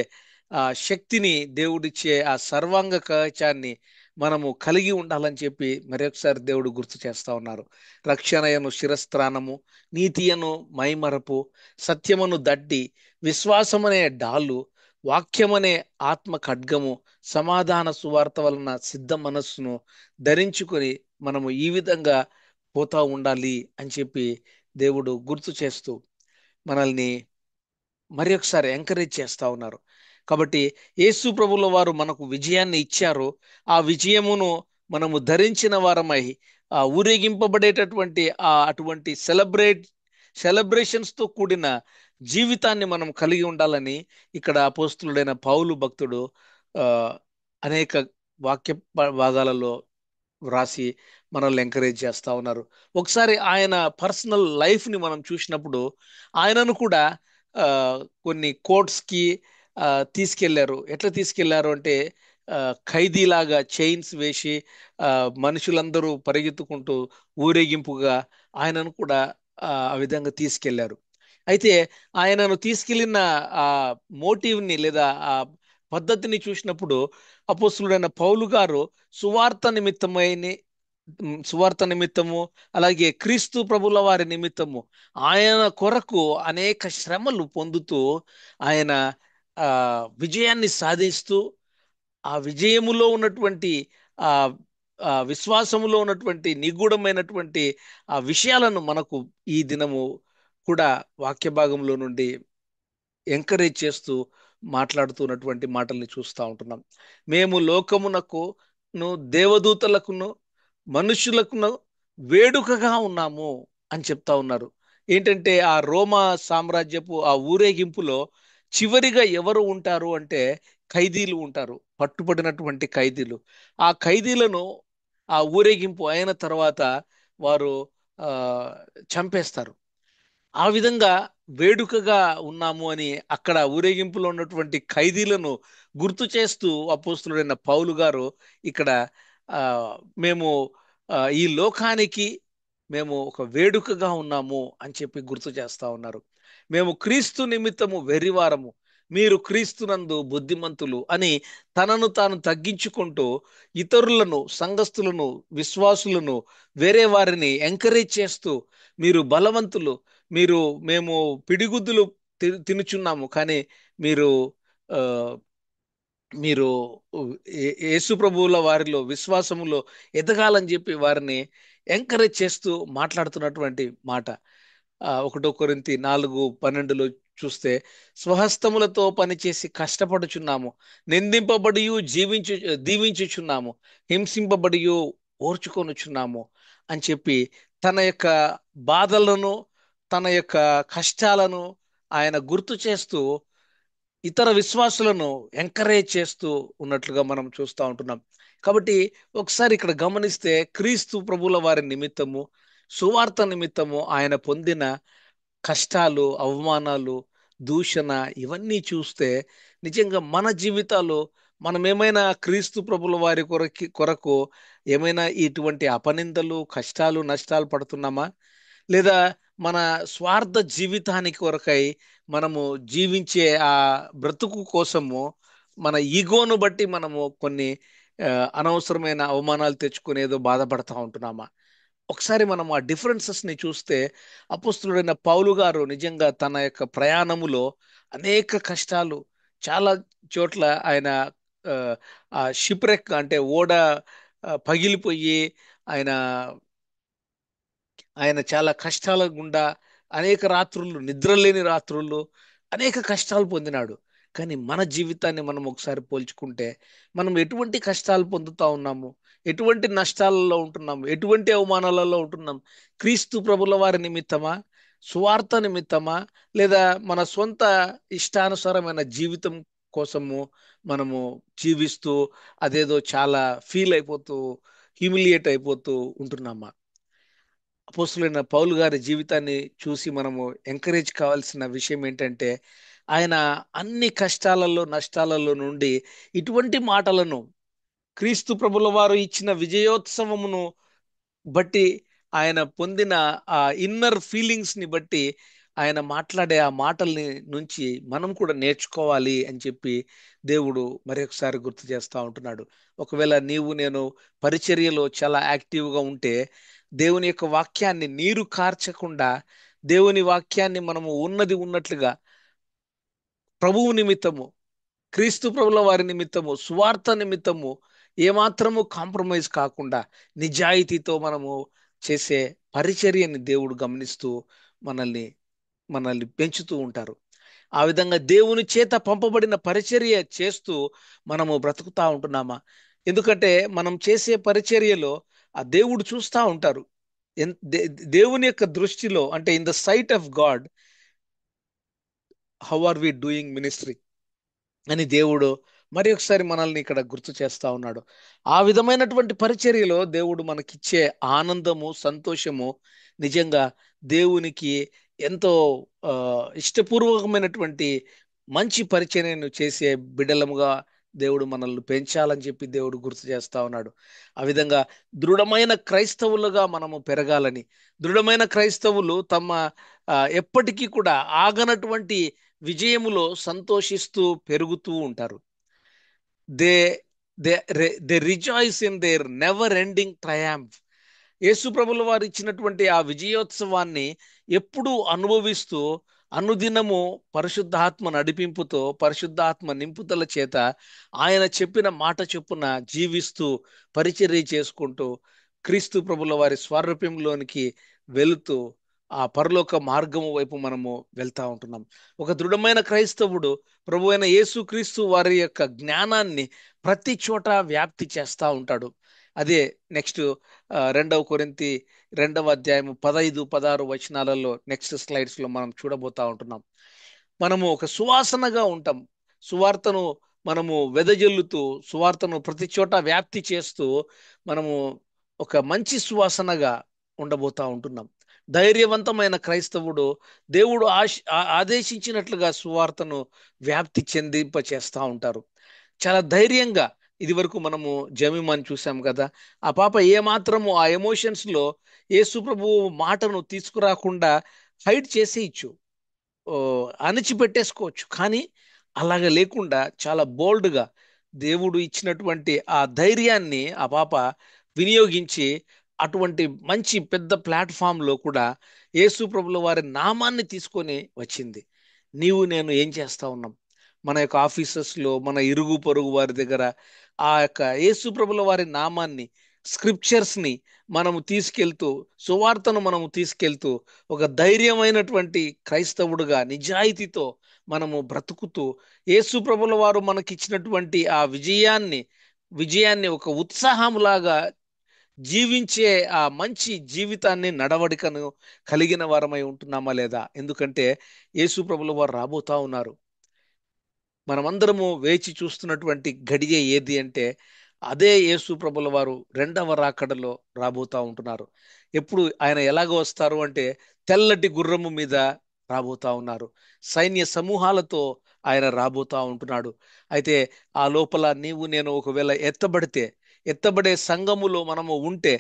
ఆ శక్తిని దేవుడిచ్చే ఆ సర్వాంగ కవచాన్ని మనము కలిగి ఉండాలని చెప్పి మరొకసారి దేవుడు గుర్తు చేస్తా ఉన్నారు. రక్షణయను శిరస్త్రానము, నీతియను మైమరపు, సత్యమును దడ్డి, విశ్వాసమనే డాలు, వాక్యమనే ఆత్మ ఖడ్గము, సమాధాన సువార్త వలన సిద్ధ మనస్సును ధరించుకొని మనము ఈ విధంగా పోతా ఉండాలి అని చెప్పి దేవుడు గుర్తు చేస్తూ మనల్ని మరి ఒకసారి ఎంకరేజ్ చేస్తా ఉన్నారు. కాబట్టి యేసు ప్రభుల వారు మనకు విజయాన్ని ఇచ్చారు. ఆ విజయమును మనము ధరించిన వారమై ఆ ఊరేగింపబడేటటువంటి ఆ అటువంటి సెలబ్రేషన్స్ తో కూడిన జీవితాన్ని మనం కలిగి ఉండాలని ఇక్కడ అపోస్తులుడైన పౌలు భక్తుడు ఆ అనేక వాక్య భాగాలలో వ్రాసి మనల్ని ఎంకరేజ్ చేస్తా ఉన్నారు. ఒకసారి ఆయన పర్సనల్ లైఫ్ ని మనం చూసినప్పుడు ఆయనను కూడా ఆ, కొన్ని కోర్ట్స్ కి తీసుకెళ్లారు. ఎట్లా తీసుకెళ్లారు అంటే ఆ, ఖైదీలాగా చైన్స్ వేసి ఆ, మనుషులందరూ పరిగెత్తుకుంటూ ఊరేగింపుగా ఆయనను కూడా ఆ విధంగా తీసుకెళ్లారు. అయితే ఆయనను తీసుకెళ్లిన ఆ మోటివ్ ని లేదా ఆ పద్ధతిని చూసినప్పుడు అపోస్తులుడైన పౌలు గారు సువార్త నిమిత్తమైన సువార్త నిమిత్తము, అలాగే క్రీస్తు ప్రభుల వారి నిమిత్తము ఆయన కొరకు అనేక శ్రమలు పొందుతూ ఆయన ఆ విజయాన్ని సాధిస్తూ ఆ విజయములో ఉన్నటువంటి ఆ ఆ విశ్వాసములో ఉన్నటువంటి నిగూఢమైనటువంటి ఆ విషయాలను మనకు ఈ దినము కూడా వాక్య భాగంలో నుండి ఎంకరేజ్ చేస్తూ మాట్లాడుతున్నటువంటి మాటల్ని చూస్తూ ఉంటున్నాం. మేము లోకమునకును, దేవదూతలకును, మనుషులకును వేడుకగా ఉన్నాము అని చెప్తా ఉన్నారు. ఏంటంటే ఆ రోమా సామ్రాజ్యపు ఆ ఊరేగింపులో చివరిగా ఎవరు ఉంటారు అంటే ఖైదీలు ఉంటారు, పట్టుబడినటువంటి ఖైదీలు. ఆ ఖైదీలను ఆ ఊరేగింపు అయిన తర్వాత వారు ఆ చంపేస్తారు. ఆ విధంగా వేడుకగా ఉన్నాము అని అక్కడ ఊరేగింపులో ఉన్నటువంటి ఖైదీలను గుర్తు చేస్తూ అపోస్తులుడైన పౌలు గారు ఇక్కడ ఆ, మేము ఈ లోకానికి మేము ఒక వేడుకగా ఉన్నాము అని చెప్పి గుర్తు చేస్తా ఉన్నారు. మేము క్రీస్తు నిమిత్తము వెర్రివారము, మీరు క్రీస్తునందు బుద్ధిమంతులు అని తనను తాను తగ్గించుకుంటూ ఇతరులను, సంఘస్థులను, విశ్వాసులను, వేరే వారిని ఎంకరేజ్ చేస్తూ మీరు బలవంతులు, మీరు మేము పిడిగుద్దులు తినుచున్నాము కానీ మీరు ఆ, మీరు యేసు ప్రభువుల వారిలో విశ్వాసములో ఎదగాలని చెప్పి వారిని ఎంకరేజ్ చేస్తూ మాట్లాడుతున్నటువంటి మాట. 1 కొరింథీ 4:12 చూస్తే స్వహస్తములతో పనిచేసి కష్టపడుచున్నాము, నిందింపబడి దీవించుచున్నాము, హింసింపబడి ఓర్చుకొనుచున్నాము అని చెప్పి తన యొక్క బాధలను, తన యొక్క కష్టాలను ఆయన గుర్తు చేస్తూ ఇతర విశ్వాసులను ఎంకరేజ్ చేస్తూ ఉన్నట్లుగా మనం చూస్తూ ఉంటున్నాం. కాబట్టి ఒకసారి ఇక్కడ గమనిస్తే క్రీస్తు ప్రభుల వారి నిమిత్తము, సువార్త నిమిత్తము ఆయన పొందిన కష్టాలు, అవమానాలు, దూషణ ఇవన్నీ చూస్తే నిజంగా మన జీవితాలు మనం ఏమైనా క్రీస్తు ప్రభుల వారి కొరకు ఏమైనా ఇటువంటి అపనిందలు, కష్టాలు, నష్టాలు పడుతున్నామా? లేదా మన స్వార్థ జీవితానికి కొరకై మనము జీవించే ఆ బ్రతుకు కోసము మన ఈగోను బట్టి మనము కొన్ని ఆ, అనవసరమైన అవమానాలు తెచ్చుకుని ఏదో బాధపడతా ఉంటున్నామా? ఒకసారి మనం ఆ డిఫరెన్సెస్ ని చూస్తే అపోస్తులుడైన పౌలు గారు నిజంగా తన యొక్క ప్రయాణములో అనేక కష్టాలు, చాలా చోట్ల ఆయన ఆ, ఆ షిప్రెక్ అంటే ఓడ పగిలిపోయి ఆయన ఆయన చాలా కష్టాల గుండా అనేక రాత్రులు, నిద్రలేని రాత్రులు, అనేక కష్టాలు పొందినాడు. కానీ మన జీవితాన్ని మనం ఒకసారి పోల్చుకుంటే మనం ఎటువంటి కష్టాలు పొందుతా ఉన్నాము, ఎటువంటి నష్టాలలో ఉంటున్నాము, ఎటువంటి అవమానాలలో ఉంటున్నాం? క్రీస్తు ప్రభుల వారి నిమిత్తమా, సువార్త నిమిత్తమా, లేదా మన సొంత ఇష్టానుసారమైన జీవితం కోసము మనము జీవిస్తూ అదేదో చాలా ఫీల్ అయిపోతూ హ్యూమిలియేట్ అయిపోతూ ఉంటున్నామా? అపోస్తులైన పౌలు గారి జీవితాన్ని చూసి మనము ఎంకరేజ్ కావాల్సిన విషయం ఏంటంటే, ఆయన అన్ని కష్టాలలో నష్టాలలో నుండి ఇటువంటి మాటలను, క్రీస్తు ప్రభుల వారు ఇచ్చిన విజయోత్సవమును బట్టి, ఆయన పొందిన ఆ ఇన్నర్ ఫీలింగ్స్ ని బట్టి, ఆయన మాట్లాడే ఆ మాటల్ని నుంచి మనం కూడా నేర్చుకోవాలి అని చెప్పి దేవుడు మరొకసారి గుర్తు చేస్తా ఉంటున్నాడు. ఒకవేళ నీవు నేను పరిచర్యలో చాలా యాక్టివ్గా ఉంటే, దేవుని యొక్క వాక్యాన్ని నీరు కార్చకుండా, దేవుని వాక్యాన్ని మనము ఉన్నది ఉన్నట్లుగా ప్రభువు నిమిత్తము, క్రీస్తు ప్రభుల వారి నిమిత్తము, సువార్త నిమిత్తము ఏమాత్రము కాంప్రమైజ్ కాకుండా నిజాయితీతో మనము చేసే పరిచర్యని దేవుడు గమనిస్తూ మనల్ని మనల్ని పెంచుతూ ఉంటారు. ఆ విధంగా దేవుని చేత పంపబడిన పరిచర్య చేస్తూ మనము బ్రతుకుతా ఉంటున్నామా? ఎందుకంటే మనం చేసే పరిచర్యలో ఆ దేవుడు చూస్తా ఉంటారు. దేవుని యొక్క దృష్టిలో, అంటే in the sight of God, how are we doing ministry అని దేవుడు మరి ఒకసారి మనల్ని ఇక్కడ గుర్తు చేస్తా ఉన్నాడు. ఆ విధమైనటువంటి పరిచర్యలో దేవుడు మనకిచ్చే ఆనందము, సంతోషము నిజంగా దేవునికి ఎంతో ఆ, ఇష్టపూర్వకమైనటువంటి మంచి పరిచర్యను చేసే బిడ్డలముగా దేవుడు మనల్ని పెంచాలని చెప్పి దేవుడు గుర్తు చేస్తా ఉన్నాడు. ఆ విధంగా దృఢమైన క్రైస్తవులుగా మనము పెరగాలని, దృఢమైన క్రైస్తవులు తమ ఎప్పటికీ కూడా ఆగనటువంటి విజయములో సంతోషిస్తూ పెరుగుతూ ఉంటారు. They they rejoice in their never ending triumph. Yesu ప్రభుల వారు ఇచ్చినటువంటి ఆ విజయోత్సవాన్ని ఎప్పుడూ అనుభవిస్తూ, అనుదినము పరిశుద్ధాత్మ నడిపింపుతో, పరిశుద్ధాత్మ నింపుదల చేత ఆయన చెప్పిన మాట చొప్పున జీవిస్తూ పరిచర్య చేసుకుంటూ క్రీస్తు ప్రభుల వారి స్వారూప్యంలోనికి వెళుతూ ఆ పరలోక మార్గము వైపు మనము వెళ్తా ఉంటున్నాం. ఒక దృఢమైన క్రైస్తవుడు ప్రభు అయిన యేసు క్రీస్తు వారి యొక్క జ్ఞానాన్ని ప్రతి చోట వ్యాప్తి చేస్తా ఉంటాడు. అదే నెక్స్ట్ 2 కొరింథీ 2వ అధ్యాయము 15, 16 వచనాలలో నెక్స్ట్ స్లైడ్స్ లో మనం చూడబోతా ఉంటున్నాం. మనము ఒక సువాసనగా ఉంటాం. సువార్తను మనము వెదజల్లుతూ, సువార్తను ప్రతి చోట వ్యాప్తి చేస్తూ మనము ఒక మంచి సువాసనగా ఉండబోతా ఉంటున్నాం. ధైర్యవంతమైన క్రైస్తవుడు దేవుడు ఆదేశించినట్లుగా సువార్తను వ్యాప్తి చెందింప చేస్తూ ఉంటారు. చాలా ధైర్యంగా. ఇది వరకు మనము జమీమాని చూసాం కదా, ఆ పాప ఏమాత్రము ఆ ఎమోషన్స్ లో యేసు ప్రభు మాటను తీసుకురాకుండా హైడ్ చేసేయచ్చు, ఓ, అణిచిపెట్టేసుకోవచ్చు. కానీ అలాగ లేకుండా చాలా బోల్డ్గా దేవుడు ఇచ్చినటువంటి ఆ ధైర్యాన్ని ఆ పాప వినియోగించి అటువంటి మంచి పెద్ద ప్లాట్ఫామ్ లో కూడా యేసు ప్రభుల వారి నామాన్ని తీసుకొని వచ్చింది. నీవు నేను ఏం చేస్తా ఉన్నాం? మన యొక్క ఆఫీసెస్ లో, మన ఇరుగు పొరుగు వారి దగ్గర ఆ యొక్క యేసు ప్రభుల వారి నామాన్ని, స్క్రిప్చర్స్ ని మనము తీసుకెళ్తూ, సువార్తను మనము తీసుకెళ్తూ ఒక ధైర్యమైనటువంటి క్రైస్తవుడుగా నిజాయితీతో మనము బ్రతుకుతూ యేసు ప్రభుల వారు మనకిచ్చినటువంటి ఆ విజయాన్ని ఒక ఉత్సాహంలాగా జీవించే ఆ మంచి జీవితాన్ని, నడవడికను కలిగిన వారమై ఉంటున్నామా లేదా? ఎందుకంటే యేసు ప్రభుల వారు రాబోతా ఉన్నారు. మనమందరము వేచి చూస్తున్నటువంటి గడియ ఏది అంటే, అదే యేసు ప్రభుల వారు రెండవ రాకడలో రాబోతా ఉంటున్నారు. ఎప్పుడు ఆయన ఎలాగ వస్తారు అంటే, తెల్లటి గుర్రము మీద రాబోతా ఉన్నారు. సైన్య సమూహాలతో ఆయన రాబోతా ఉంటున్నాడు. అయితే ఆ లోపల నీవు నేను ఒకవేళ ఎత్తబడే సంఘములో మనము ఉంటే,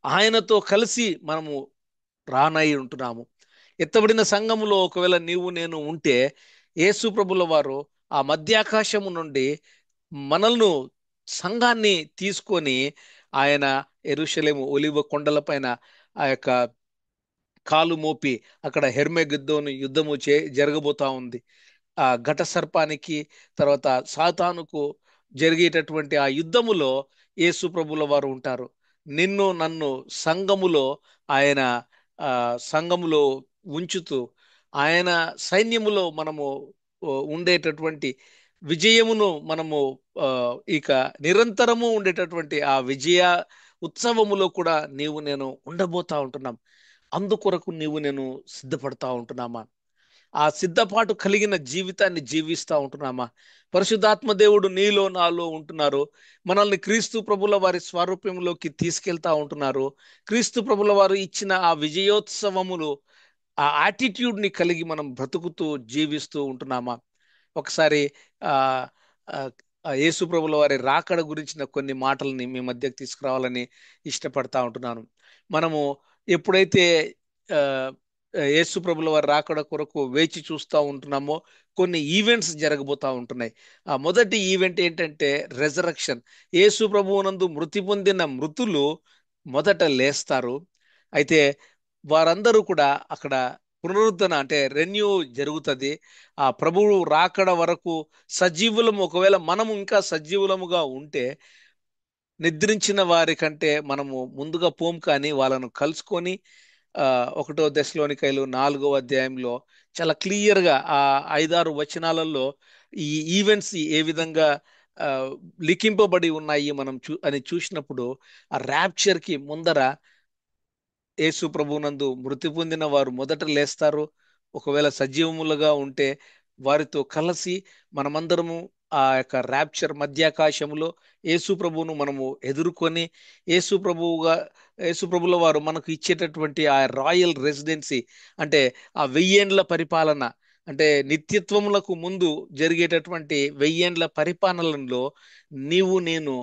ఆయనతో కలిసి మనము రానై ఉంటున్నాము. ఎత్తబడిన సంఘములో ఒకవేళ నీవు నేను ఉంటే, యేసు ప్రభుల వారు ఆ మధ్యాకాశము నుండి మనల్ని, సంఘాన్ని తీసుకొని ఆయన యెరూషలేము ఒలివ కొండలపైన ఆ యొక్క కాలు మోపి, అక్కడ హెర్మెగిద్దోను యుద్ధము జరగబోతా ఉంది. ఆ ఘట సర్పానికి, తర్వాత సాతానుకు జరిగేటటువంటి ఆ యుద్ధములో యేసు ప్రభుల వారు ఉంటారు. నిన్ను నన్ను సంఘములో ఆయన సంఘములో ఉంచుతూ, ఆయన సైన్యములో మనము ఉండేటటువంటి విజయమును మనము ఆ, ఇక నిరంతరము ఉండేటటువంటి ఆ విజయ ఉత్సవములో కూడా నేను ఉండబోతా ఉంటున్నాం. అందుకొరకు నేను సిద్ధపడతా ఉంటున్నామా? ఆ సిద్ధపాటు కలిగిన జీవితాన్ని జీవిస్తూ ఉంటున్నామా? పరిశుద్ధాత్మ దేవుడు నీలో నాలో ఉంటున్నారు. మనల్ని క్రీస్తు ప్రభుల వారి స్వారూప్యంలోకి తీసుకెళ్తా ఉంటున్నారు. క్రీస్తు ప్రభుల వారు ఇచ్చిన ఆ విజయోత్సవములు, ఆ యాటిట్యూడ్ ని కలిగి మనం బ్రతుకుతూ జీవిస్తూ ఉంటున్నామా? ఒకసారి ఆ ఆ, ఆ యేసు ప్రభుల వారి రాకడ గురించిన కొన్ని మాటల్ని మీ మధ్యకు తీసుకురావాలని ఇష్టపడతా ఉంటున్నాను. మనము ఎప్పుడైతే ఆ యేసు ప్రభుల వారి రాకడ కొరకు వేచి చూస్తూ ఉంటున్నామో, కొన్ని ఈవెంట్స్ జరగబోతా ఉంటున్నాయి. ఆ మొదటి ఈవెంట్ ఏంటంటే రెజరక్షన్. యేసు ప్రభువునందు మృతి పొందిన మృతులు మొదట లేస్తారు. అయితే వారందరూ కూడా అక్కడ పునరుద్ధరణ అంటే రెన్యూ జరుగుతుంది. ఆ ప్రభువు రాకడ వరకు సజీవులము, ఒకవేళ మనము ఇంకా సజీవులముగా ఉంటే నిద్రించిన వారి కంటే మనము ముందుగా పోం, కానీ వాళ్ళను కలుసుకొని ఆ 1 దశలోనికైలు 4వ అధ్యాయంలో చాలా క్లియర్ గా ఆ 5-6 వచనాలలో ఈ ఈవెంట్స్ ఏ విధంగా ఆ, లిఖింపబడి ఉన్నాయి మనం అని చూసినప్పుడు, ఆ ర్యాప్చర్ కి ముందర యేసు ప్రభువునందు మృతి పొందిన వారు మొదట లేస్తారు. ఒకవేళ సజీవములుగా ఉంటే వారితో కలిసి మనమందరము ఆ యొక్క ర్యాప్చర్ మధ్యాకాశములో యేసు ప్రభువును మనము ఎదుర్కొని, యేసు ప్రభువుగా యేసు ప్రభుల వారు మనకు ఇచ్చేటటువంటి ఆ రాయల్ రెసిడెన్సీ, అంటే ఆ వెయ్యేండ్ల పరిపాలన, అంటే నిత్యత్వములకు ముందు జరిగేటటువంటి వెయ్యేండ్ల పరిపాలనలో నీవు నేను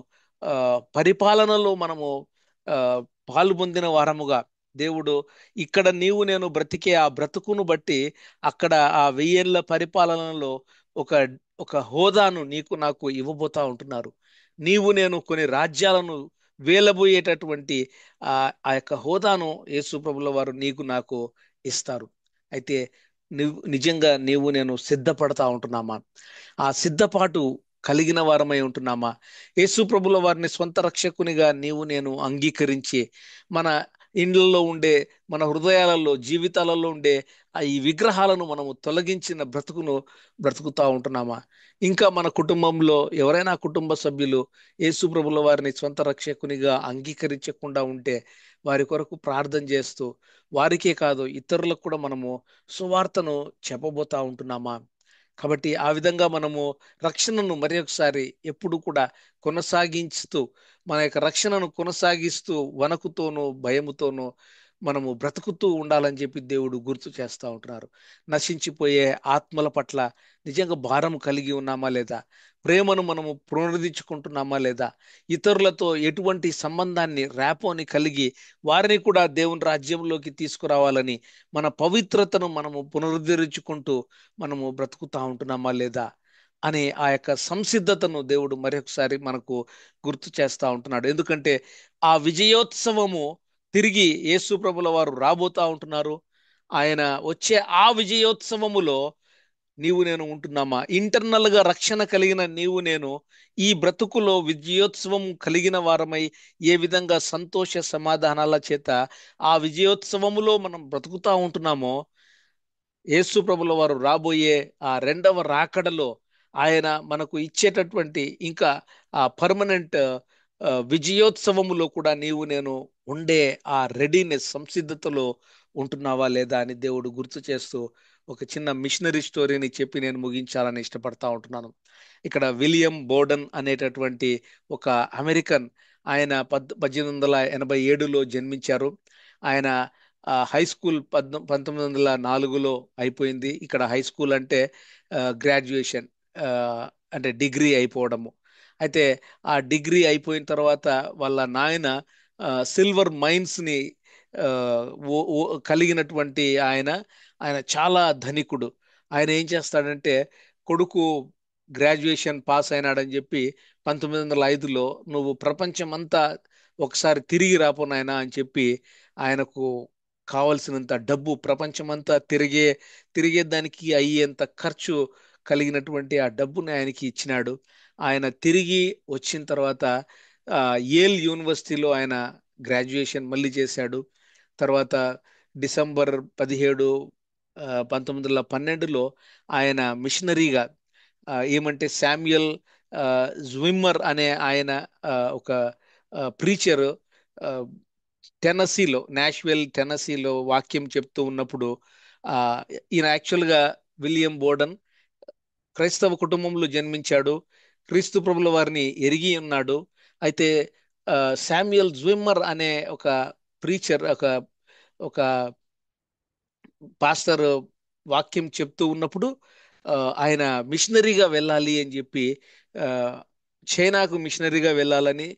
ఆ పరిపాలనలో మనము ఆ పాలు పొందిన వారముగా, దేవుడు ఇక్కడ నీవు నేను బ్రతికే ఆ బ్రతుకును బట్టి అక్కడ ఆ వెయ్యేళ్ల పరిపాలనలో ఒక ఒక హోదాను నీకు నాకు ఇవ్వబోతా ఉంటున్నారు. నీవు నేను కొన్ని రాజ్యాలను వేలబోయేటటువంటి ఆ ఆ యొక్క హోదాను యేసు ప్రభుల వారు నీకు నాకు ఇస్తారు. అయితే నువ్వు నిజంగా నీవు నేను సిద్ధపడతా ఉంటున్నామా? ఆ సిద్ధపాటు కలిగిన వారమై ఉంటున్నామా? యేసు ప్రభుల వారిని స్వంత రక్షకునిగా నీవు నేను అంగీకరించి మన ఇండ్లలో ఉండే, మన హృదయాలలో జీవితాలలో ఉండే ఈ విగ్రహాలను మనము తొలగించిన బ్రతుకును బ్రతుకుతా ఉంటున్నామా? ఇంకా మన కుటుంబంలో ఎవరైనా కుటుంబ సభ్యులు యేసు ప్రభుల వారిని స్వంత రక్షకునిగా అంగీకరించకుండా ఉంటే వారి కొరకు ప్రార్థన చేస్తూ, వారికే కాదు ఇతరులకు కూడా మనము సువార్తను చెప్పబోతా ఉంటున్నామా? కాబట్టి ఆ విధంగా మనము రక్షణను మరి ఒకసారి ఎప్పుడు కూడా కొనసాగిస్తూ, మన యొక్క రక్షణను కొనసాగిస్తూ వణకుతోనూ భయముతోనూ మనము బ్రతుకుతూ ఉండాలని చెప్పి దేవుడు గుర్తు చేస్తూ ఉంటున్నారు. నశించిపోయే ఆత్మల పట్ల నిజంగా భారం కలిగి ఉన్నామా లేదా? ప్రేమను మనము పునరుద్ధరించుకుంటున్నామా లేదా? ఇతరులతో ఎటువంటి సంబంధాన్ని ర్యాపోని కలిగి వారిని కూడా దేవుని రాజ్యంలోకి తీసుకురావాలని మన పవిత్రతను మనము పునరుద్ధరించుకుంటూ మనము బ్రతుకుతా ఉంటున్నామా లేదా అనే ఆ యొక్క సంసిద్ధతను దేవుడు మరొకసారి మనకు గుర్తు చేస్తా ఉంటున్నాడు. ఎందుకంటే ఆ విజయోత్సవము తిరిగి యేసు ప్రభుల వారు రాబోతా ఉంటున్నారు. ఆయన వచ్చే ఆ విజయోత్సవములో నీవు నేను ఉంటున్నామా? ఇంటర్నల్ గా రక్షణ కలిగిన నీవు నేను ఈ బ్రతుకులో విజయోత్సవం కలిగిన వారమై ఏ విధంగా సంతోష సమాధానాల చేత ఆ విజయోత్సవములో మనం బ్రతుకుతా ఉంటున్నామో, యేసు ప్రభుల వారు రాబోయే ఆ రెండవ రాకడలో ఆయన మనకు ఇచ్చేటటువంటి ఇంకా ఆ పర్మనెంట్ విజయోత్సవములో కూడా నీవు నేను ఉండే ఆ రెడీనెస్, సంసిద్ధతలో ఉంటున్నావా లేదా అని దేవుడు గుర్తు చేస్తూ ఒక చిన్న మిషనరీ స్టోరీని చెప్పి నేను ముగించాలని ఇష్టపడతా ఉంటున్నాను. ఇక్కడ విలియం బోర్డన్ అనేటటువంటి ఒక అమెరికన్, ఆయన 1887లో జన్మించారు. ఆయన హై స్కూల్ 1904లో అయిపోయింది. ఇక్కడ హై స్కూల్ అంటే గ్రాడ్యుయేషన్, అంటే డిగ్రీ అయిపోవడము. అయితే ఆ డిగ్రీ అయిపోయిన తర్వాత వాళ్ళ నాయన సిల్వర్ మైన్స్ ని ఆ, కలిగినటువంటి ఆయన, ఆయన చాలా ధనికుడు. ఆయన ఏం చేస్తాడంటే, కొడుకు గ్రాడ్యుయేషన్ పాస్ అయినాడని చెప్పి 1905లో నువ్వు ప్రపంచం అంతా ఒకసారి తిరిగి రాపో నాయనా అని చెప్పి ఆయనకు కావలసినంత డబ్బు, ప్రపంచమంతా తిరిగేదానికి అయ్యేంత ఖర్చు కలిగినటువంటి ఆ డబ్బుని ఆయనకి ఇచ్చినాడు. ఆయన తిరిగి వచ్చిన తర్వాత ఆ, ఏల్ యూనివర్సిటీలో ఆయన గ్రాడ్యుయేషన్ మళ్ళీ చేశాడు. తర్వాత డిసెంబర్ 17 1912లో ఆయన మిషనరీగా, ఏమంటే శామ్యుయల్ ఆ, జువిమ్మర్ అనే ఆయన ఒక ప్రీచర్ టెన్నసీలో, నాష్వెల్ టెన్నసీలో వాక్యం చెప్తూ ఉన్నప్పుడు, ఆ, ఈయన యాక్చువల్గా విలియం బోర్డన్ క్రైస్తవ కుటుంబంలో జన్మించాడు. క్రీస్తు ప్రభుల వారిని ఎరిగి ఉన్నాడు. అయితే శామ్యుయల్ జ్విమ్మర్ అనే ఒక ప్రీచర్, ఒక ఒక పాస్టర్ వాక్యం చెప్తూ ఉన్నప్పుడు ఆ, ఆయన మిషనరీగా వెళ్ళాలి అని చెప్పి ఆ, చైనాకు మిషనరీగా వెళ్ళాలని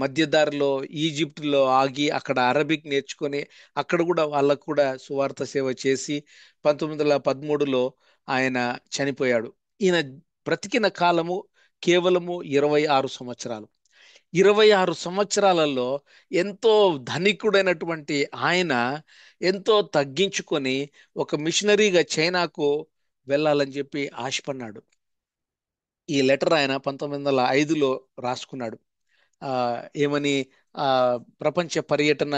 మధ్యదారిలో ఈజిప్ట్లో ఆగి అక్కడ అరబిక్ నేర్చుకొని అక్కడ కూడా వాళ్ళకు కూడా సువార్త సేవ చేసి 1913లో ఆయన చనిపోయాడు. ఈయన బ్రతికిన కాలము కేవలము 26 సంవత్సరాలు. 26 సంవత్సరాలలో ఎంతో ధనికుడైనటువంటి ఆయన ఎంతో తగ్గించుకొని ఒక మిషనరీగా చైనాకు వెళ్ళాలని చెప్పి ఆశపడ్డాడు. ఈ లెటర్ ఆయన 1905లో రాసుకున్నాడు. ఆ ఏమని, ఆ ప్రపంచ పర్యటన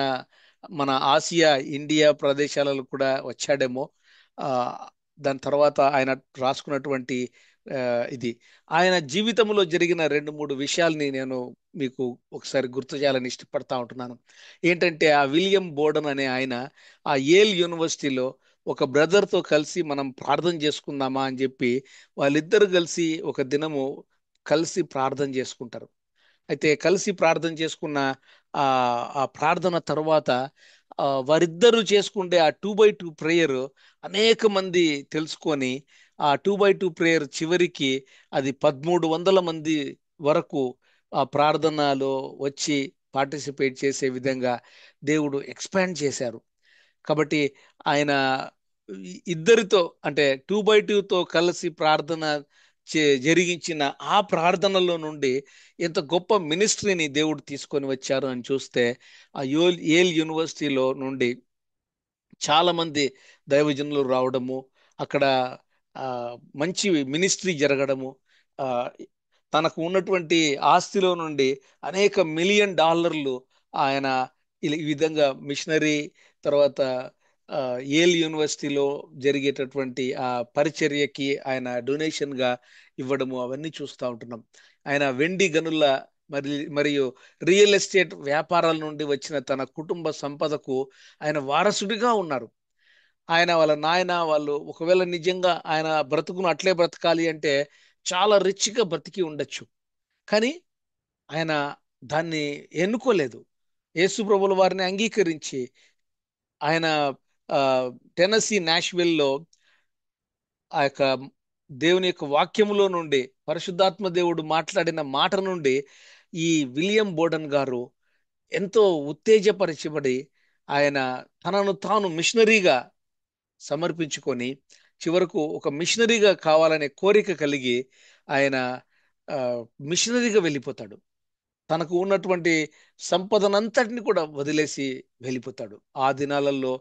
మన ఆసియా ఇండియా ప్రదేశాలలో కూడా వచ్చాడేమో. ఆ దాని తర్వాత ఆయన రాసుకున్నటువంటి ఆ, ఇది ఆయన జీవితంలో జరిగిన రెండు మూడు విషయాల్ని నేను మీకు ఒకసారి గుర్తు చేయాలని ఇష్టపడతా ఉంటున్నాను. ఏంటంటే ఆ విలియం బోర్డన్ అనే ఆయన ఆ ఏల్ యూనివర్సిటీలో ఒక బ్రదర్తో కలిసి మనం ప్రార్థన చేసుకుందామా అని చెప్పి వాళ్ళిద్దరు కలిసి ఒక దినము కలిసి ప్రార్థన చేసుకుంటారు. అయితే కలిసి ప్రార్థన చేసుకున్న ఆ ఆ ప్రార్థన తర్వాత వారిద్దరూ చేసుకుంటే ఆ 2x2 ప్రేయర్ అనేక మంది తెలుసుకొని ఆ 2x2 ప్రేయర్ చివరికి అది 1300 మంది వరకు ఆ ప్రార్థనలో వచ్చి పార్టిసిపేట్ చేసే విధంగా దేవుడు ఎక్స్పాండ్ చేశారు. కాబట్టి ఆయన ఇద్దరితో అంటే 2x2తో కలిసి ప్రార్థన జరిగించిన ఆ ప్రార్థనలో నుండి ఎంత గొప్ప మినిస్ట్రీని దేవుడు తీసుకొని వచ్చారు అని చూస్తే ఆ ఏల్ యూనివర్సిటీలో నుండి చాలా మంది దైవజనులు రావడము, అక్కడ ఆ, మంచి మినిస్ట్రీ జరగడము, ఆ, తనకు ఉన్నటువంటి ఆస్తిలో నుండి అనేక $1,000,000 ఆయన ఈ విధంగా మిషనరీ తర్వాత ఆ, ఏల్ యూనివర్సిటీలో జరిగేటటువంటి ఆ పరిచర్యకి ఆయన డొనేషన్ గా ఇవ్వడము అవన్నీ చూస్తూ ఉంటున్నాం. ఆయన వెండి గనుల మరియు రియల్ ఎస్టేట్ వ్యాపారాల నుండి వచ్చిన తన కుటుంబ సంపదకు ఆయన వారసుడిగా ఉన్నారు. ఆయన వాళ్ళ నాయన వాళ్ళు ఒకవేళ నిజంగా ఆయన బ్రతుకును అట్లే బ్రతకాలి అంటే చాలా రిచ్గా బ్రతికి ఉండొచ్చు. కానీ ఆయన దాన్ని ఎన్నుకోలేదు. యేసు ప్రభుల వారిని అంగీకరించి ఆయన ఆ, టెనసీ నాష్విల్లో ఆ యొక్క దేవుని యొక్క వాక్యములో నుండి పరిశుద్ధాత్మ దేవుడు మాట్లాడిన మాట నుండి ఈ విలియం బోర్డన్ గారు ఎంతో ఉత్తేజపరచబడి ఆయన తనను తాను మిషనరీగా సమర్పించుకొని చివరకు ఒక మిషనరీగా కావాలనే కోరిక కలిగి ఆయన ఆ, మిషనరీగా వెళ్ళిపోతాడు. తనకు ఉన్నటువంటి సంపదనంతటిని కూడా వదిలేసి వెళ్ళిపోతాడు. ఆ దినాలలో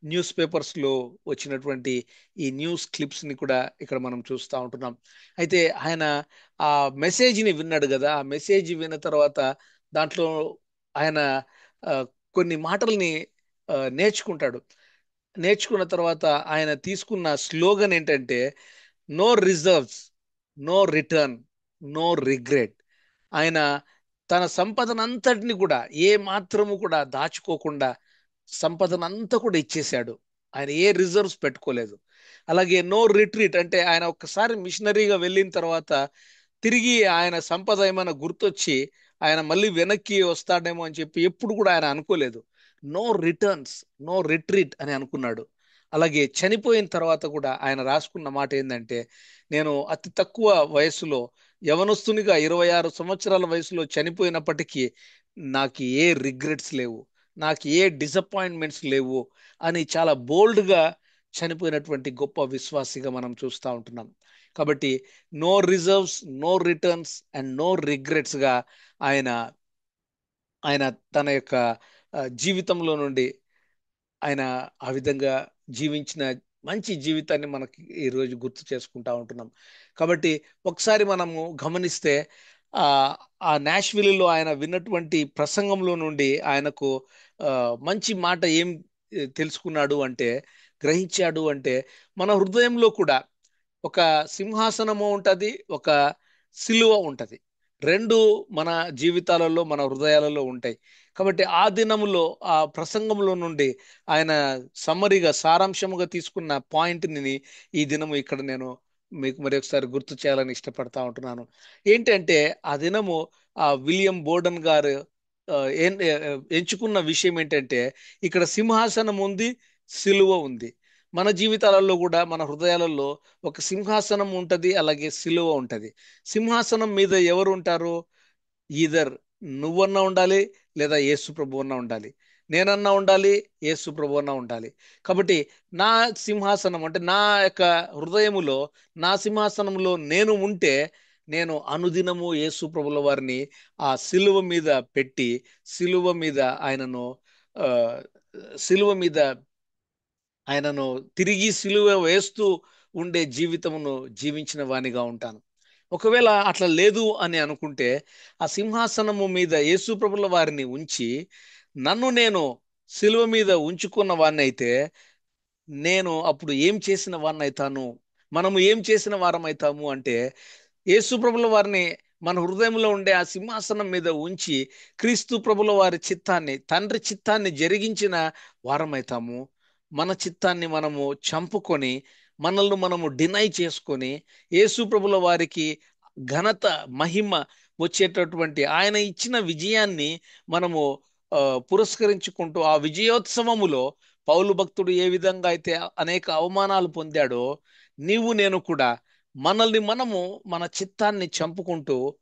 న్యూస్ పేపర్స్ లో వచ్చినటువంటి ఈ న్యూస్ క్లిప్స్ ని కూడా ఇక్కడ మనం చూస్తూ ఉంటున్నాం. అయితే ఆయన ఆ మెసేజ్ ని విన్నాడు కదా, ఆ మెసేజ్ విన్న తర్వాత దాంట్లో ఆయన ఆ, కొన్ని మాటల్ని నేర్చుకుంటాడు. నేర్చుకున్న తర్వాత ఆయన తీసుకున్న స్లోగన్ ఏంటంటే no reserves, no return, no regret. ఆయన తన సంపదనంతటిని కూడా ఏ మాత్రము కూడా దాచుకోకుండా సంపదనంతా కూడా ఇచ్చేశాడు. ఆయన ఏ రిజర్వ్స్ పెట్టుకోలేదు. అలాగే నో రిట్రీట్ అంటే ఆయన ఒక్కసారి మిషనరీగా వెళ్ళిన తర్వాత తిరిగి ఆయన సంపద ఏమైనా గుర్తొచ్చి ఆయన మళ్ళీ వెనక్కి వస్తాడేమో అని చెప్పి ఎప్పుడు కూడా ఆయన అనుకోలేదు. నో రిటర్న్స్, నో రిట్రీట్ అని అనుకున్నాడు. అలాగే చనిపోయిన తర్వాత కూడా ఆయన రాసుకున్న మాట ఏంటంటే నేను అతి తక్కువ వయసులో యవనస్తునిగా 26 సంవత్సరాల వయసులో చనిపోయినప్పటికీ నాకు ఏ రిగ్రెట్స్ లేవు, నాకు ఏ డిసప్పాయింట్మెంట్స్ లేవు అని చాలా బోల్డ్గా చనిపోయినటువంటి గొప్ప విశ్వాసిగా మనం చూస్తూ ఉంటున్నాం. కాబట్టి no reserves, no returns and no regrets గా ఆయన ఆయన తన యొక్క జీవితంలో నుండి ఆయన ఆ విధంగా జీవించిన మంచి జీవితాన్ని మనకి ఈరోజు గుర్తు చేసుకుంటా ఉంటున్నాం. కాబట్టి ఒకసారి మనము గమనిస్తే ఆ ఆ నాష్విల్లో ఆయన విన్నటువంటి ప్రసంగంలో నుండి ఆయనకు ఆ, మంచి మాట ఏం తెలుసుకున్నాడు అంటే, గ్రహించాడు అంటే, మన హృదయంలో కూడా ఒక సింహాసనము ఉంటది, ఒక సిలువ ఉంటది. రెండు మన జీవితాలలో మన హృదయాలలో ఉంటాయి. కాబట్టి ఆ దినములో ఆ ప్రసంగంలో నుండి ఆయన సమ్మరిగా సారాంశముగా తీసుకున్న పాయింట్ని ఈ దినము ఇక్కడ నేను మీకు మరి ఒకసారి గుర్తు చేయాలని ఇష్టపడతా ఉంటున్నాను. ఏంటంటే ఆ దినము ఆ విలియం బోర్డన్ గారు ఆ, ఏం- ఎంచుకున్న విషయం ఏంటంటే ఇక్కడ సింహాసనం ఉంది, సిలువ ఉంది. మన జీవితాలలో కూడా మన హృదయాలలో ఒక సింహాసనం ఉంటది, అలాగే సిలువ ఉంటది. సింహాసనం మీద ఎవరు ఉంటారు? ఈదర్ నువ్వన్నా ఉండాలి, లేదా యేసు ప్రభు అన్నా ఉండాలి. నేనన్నా ఉండాలి, యేసు ప్రభు అన్నా ఉండాలి. కాబట్టి నా సింహాసనం అంటే నా యొక్క హృదయములో, నా సింహాసనంలో నేను ఉంటే, నేను అనుదినము యేసు ప్రభుల వారిని ఆ సిలువ మీద పెట్టి, సిలువ మీద ఆయనను ఆ సిలువ మీద ఆయనను తిరిగి సిలువ వేస్తూ ఉండే జీవితమును జీవించిన వానిగా ఉంటాను. ఒకవేళ అట్లా లేదు అని అనుకుంటే, ఆ సింహాసనము మీద యేసు ప్రభుల వారిని ఉంచి నన్ను నేను సిలువ మీద ఉంచుకున్న వాడిని అయితే, నేను అప్పుడు ఏం చేసిన వాడిని అవుతాను? మనము ఏం చేసిన వారం అవుతాము అంటే, యేసు ప్రభుల వారిని మన హృదయంలో ఉండే ఆ సింహాసనం మీద ఉంచి క్రీస్తు ప్రభుల వారి చిత్తాన్ని, తండ్రి చిత్తాన్ని జరిగించిన వారమవుతాము. మన చిత్తాన్ని మనము చంపుకొని, మనల్ని మనము డినై చేసుకొని, యేసు ప్రభుల వారికి ఘనత, మహిమ వచ్చేటటువంటి ఆయన ఇచ్చిన విజయాన్ని మనము ఆ, పురస్కరించుకుంటూ ఆ విజయోత్సవములో పౌలు భక్తుడు ఏ విధంగా అయితే అనేక అవమానాలు పొందాడో, నీవు నేను కూడా మనల్ని మనము మన చిత్తాన్ని చంపుకుంటూ,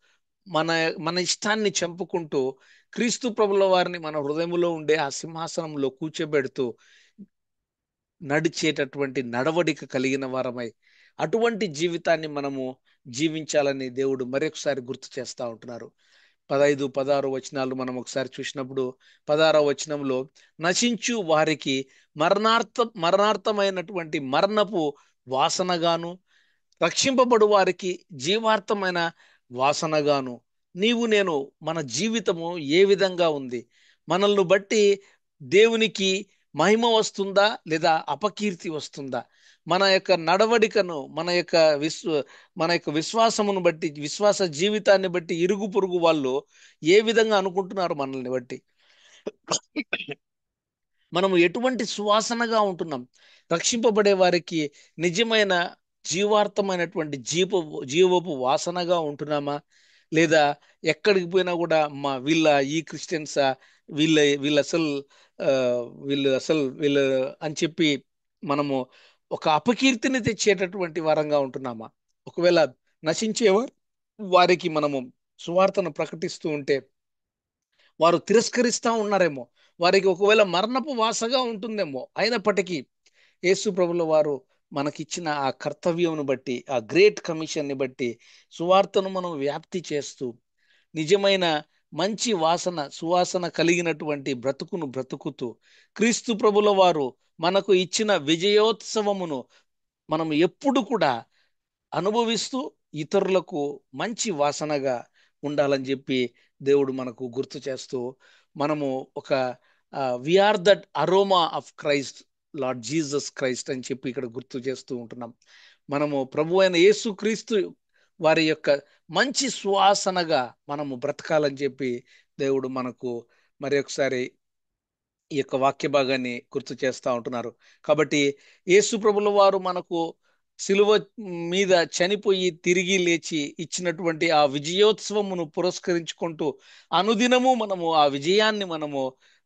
మన మన ఇష్టాన్ని చంపుకుంటూ క్రీస్తు ప్రభుల వారిని మన హృదయంలో ఉండే ఆ సింహాసనంలో కూర్చోబెడుతూ నడిచేటటువంటి నడవడిక కలిగిన వారమై అటువంటి జీవితాన్ని మనము జీవించాలని దేవుడు మరొకసారి గుర్తు చేస్తా ఉంటున్నారు. 15, 16 వచనాలు మనం ఒకసారి చూసినప్పుడు, 16వ వచనంలో నశించు వారికి మరణార్థమైనటువంటి మరణపు వాసనగాను, రక్షింపబడు వారికి జీవార్థమైన వాసనగాను నీవు నేను మన జీవితము ఏ విధంగా ఉంది? మనల్ని బట్టి దేవునికి మహిమ వస్తుందా, లేదా అపకీర్తి వస్తుందా? మన యొక్క నడవడికను, మన యొక్క విశ్వాసమును బట్టి, విశ్వాస జీవితాన్ని బట్టి ఇరుగు పొరుగు వాళ్ళు ఏ విధంగా అనుకుంటున్నారు మనల్ని బట్టి? మనము ఎటువంటి సువాసనగా ఉంటున్నాం? రక్షింపబడే వారికి నిజమైన జీవార్థమైనటువంటి జీవపు వాసనగా ఉంటున్నామా? లేదా ఎక్కడికి పోయినా కూడా వీళ్ళ ఈ క్రిస్టియన్సా, వీళ్ళ అసలు ఆ, వీళ్ళు అని చెప్పి మనము ఒక అపకీర్తిని తెచ్చేటటువంటి వారంగా ఉంటున్నామా? ఒకవేళ నశించేవారు వారికి మనము సువార్తను ప్రకటిస్తూ ఉంటే వారు తిరస్కరిస్తా ఉన్నారేమో, వారికి ఒకవేళ మరణపు వాసగా ఉంటుందేమో, అయినప్పటికీ యేసు ప్రభుల వారు మనకిచ్చిన ఆ కర్తవ్యమును బట్టి, ఆ గ్రేట్ కమిషన్ని బట్టి సువార్తను మనం వ్యాప్తి చేస్తూ నిజమైన మంచి సువాసన కలిగినటువంటి బ్రతుకును బ్రతుకుతూ క్రీస్తు ప్రభుల వారు మనకు ఇచ్చిన విజయోత్సవమును మనం ఎప్పుడు కూడా అనుభవిస్తూ ఇతరులకు మంచి వాసనగా ఉండాలని చెప్పి దేవుడు మనకు గుర్తు చేస్తూ, మనము ఒక we are that aroma of Christ, Lord Jesus Christ అని చెప్పి ఇక్కడ గుర్తు చేస్తూ ఉంటున్నాం. మనము ప్రభు అయిన యేసు క్రీస్తు వారి యొక్క మంచి సువాసనగా మనము బ్రతకాలని చెప్పి దేవుడు మనకు మరి ఒకసారి ఈ యొక్క వాక్య భాగాన్ని గుర్తు చేస్తా ఉంటున్నారు. కాబట్టి యేసు ప్రభుల వారు మనకు సిలువ మీద చనిపోయి తిరిగి లేచి ఇచ్చినటువంటి ఆ విజయోత్సవమును పురస్కరించుకుంటూ అనుదినము మనము ఆ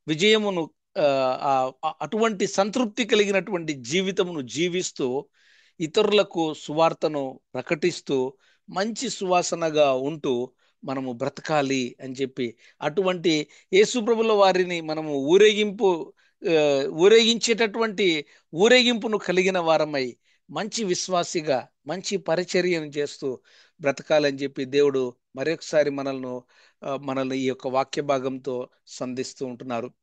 విజయమును ఆ, అటువంటి సంతృప్తి కలిగినటువంటి జీవితమును జీవిస్తూ ఇతరులకు సువార్తను ప్రకటిస్తూ మంచి సువాసనగా ఉంటూ మనము బ్రతకాలి అని చెప్పి, అటువంటి యేసుప్రభుల వారిని మనము ఆ, ఊరేగించేటటువంటి ఊరేగింపును కలిగిన వారమై మంచి విశ్వాసిగా మంచి పరిచర్యను చేస్తూ బ్రతకాలని చెప్పి దేవుడు మరొకసారి మనల్ని ఈ యొక్క వాక్య భాగంతో సంధిస్తూ ఉంటున్నారు.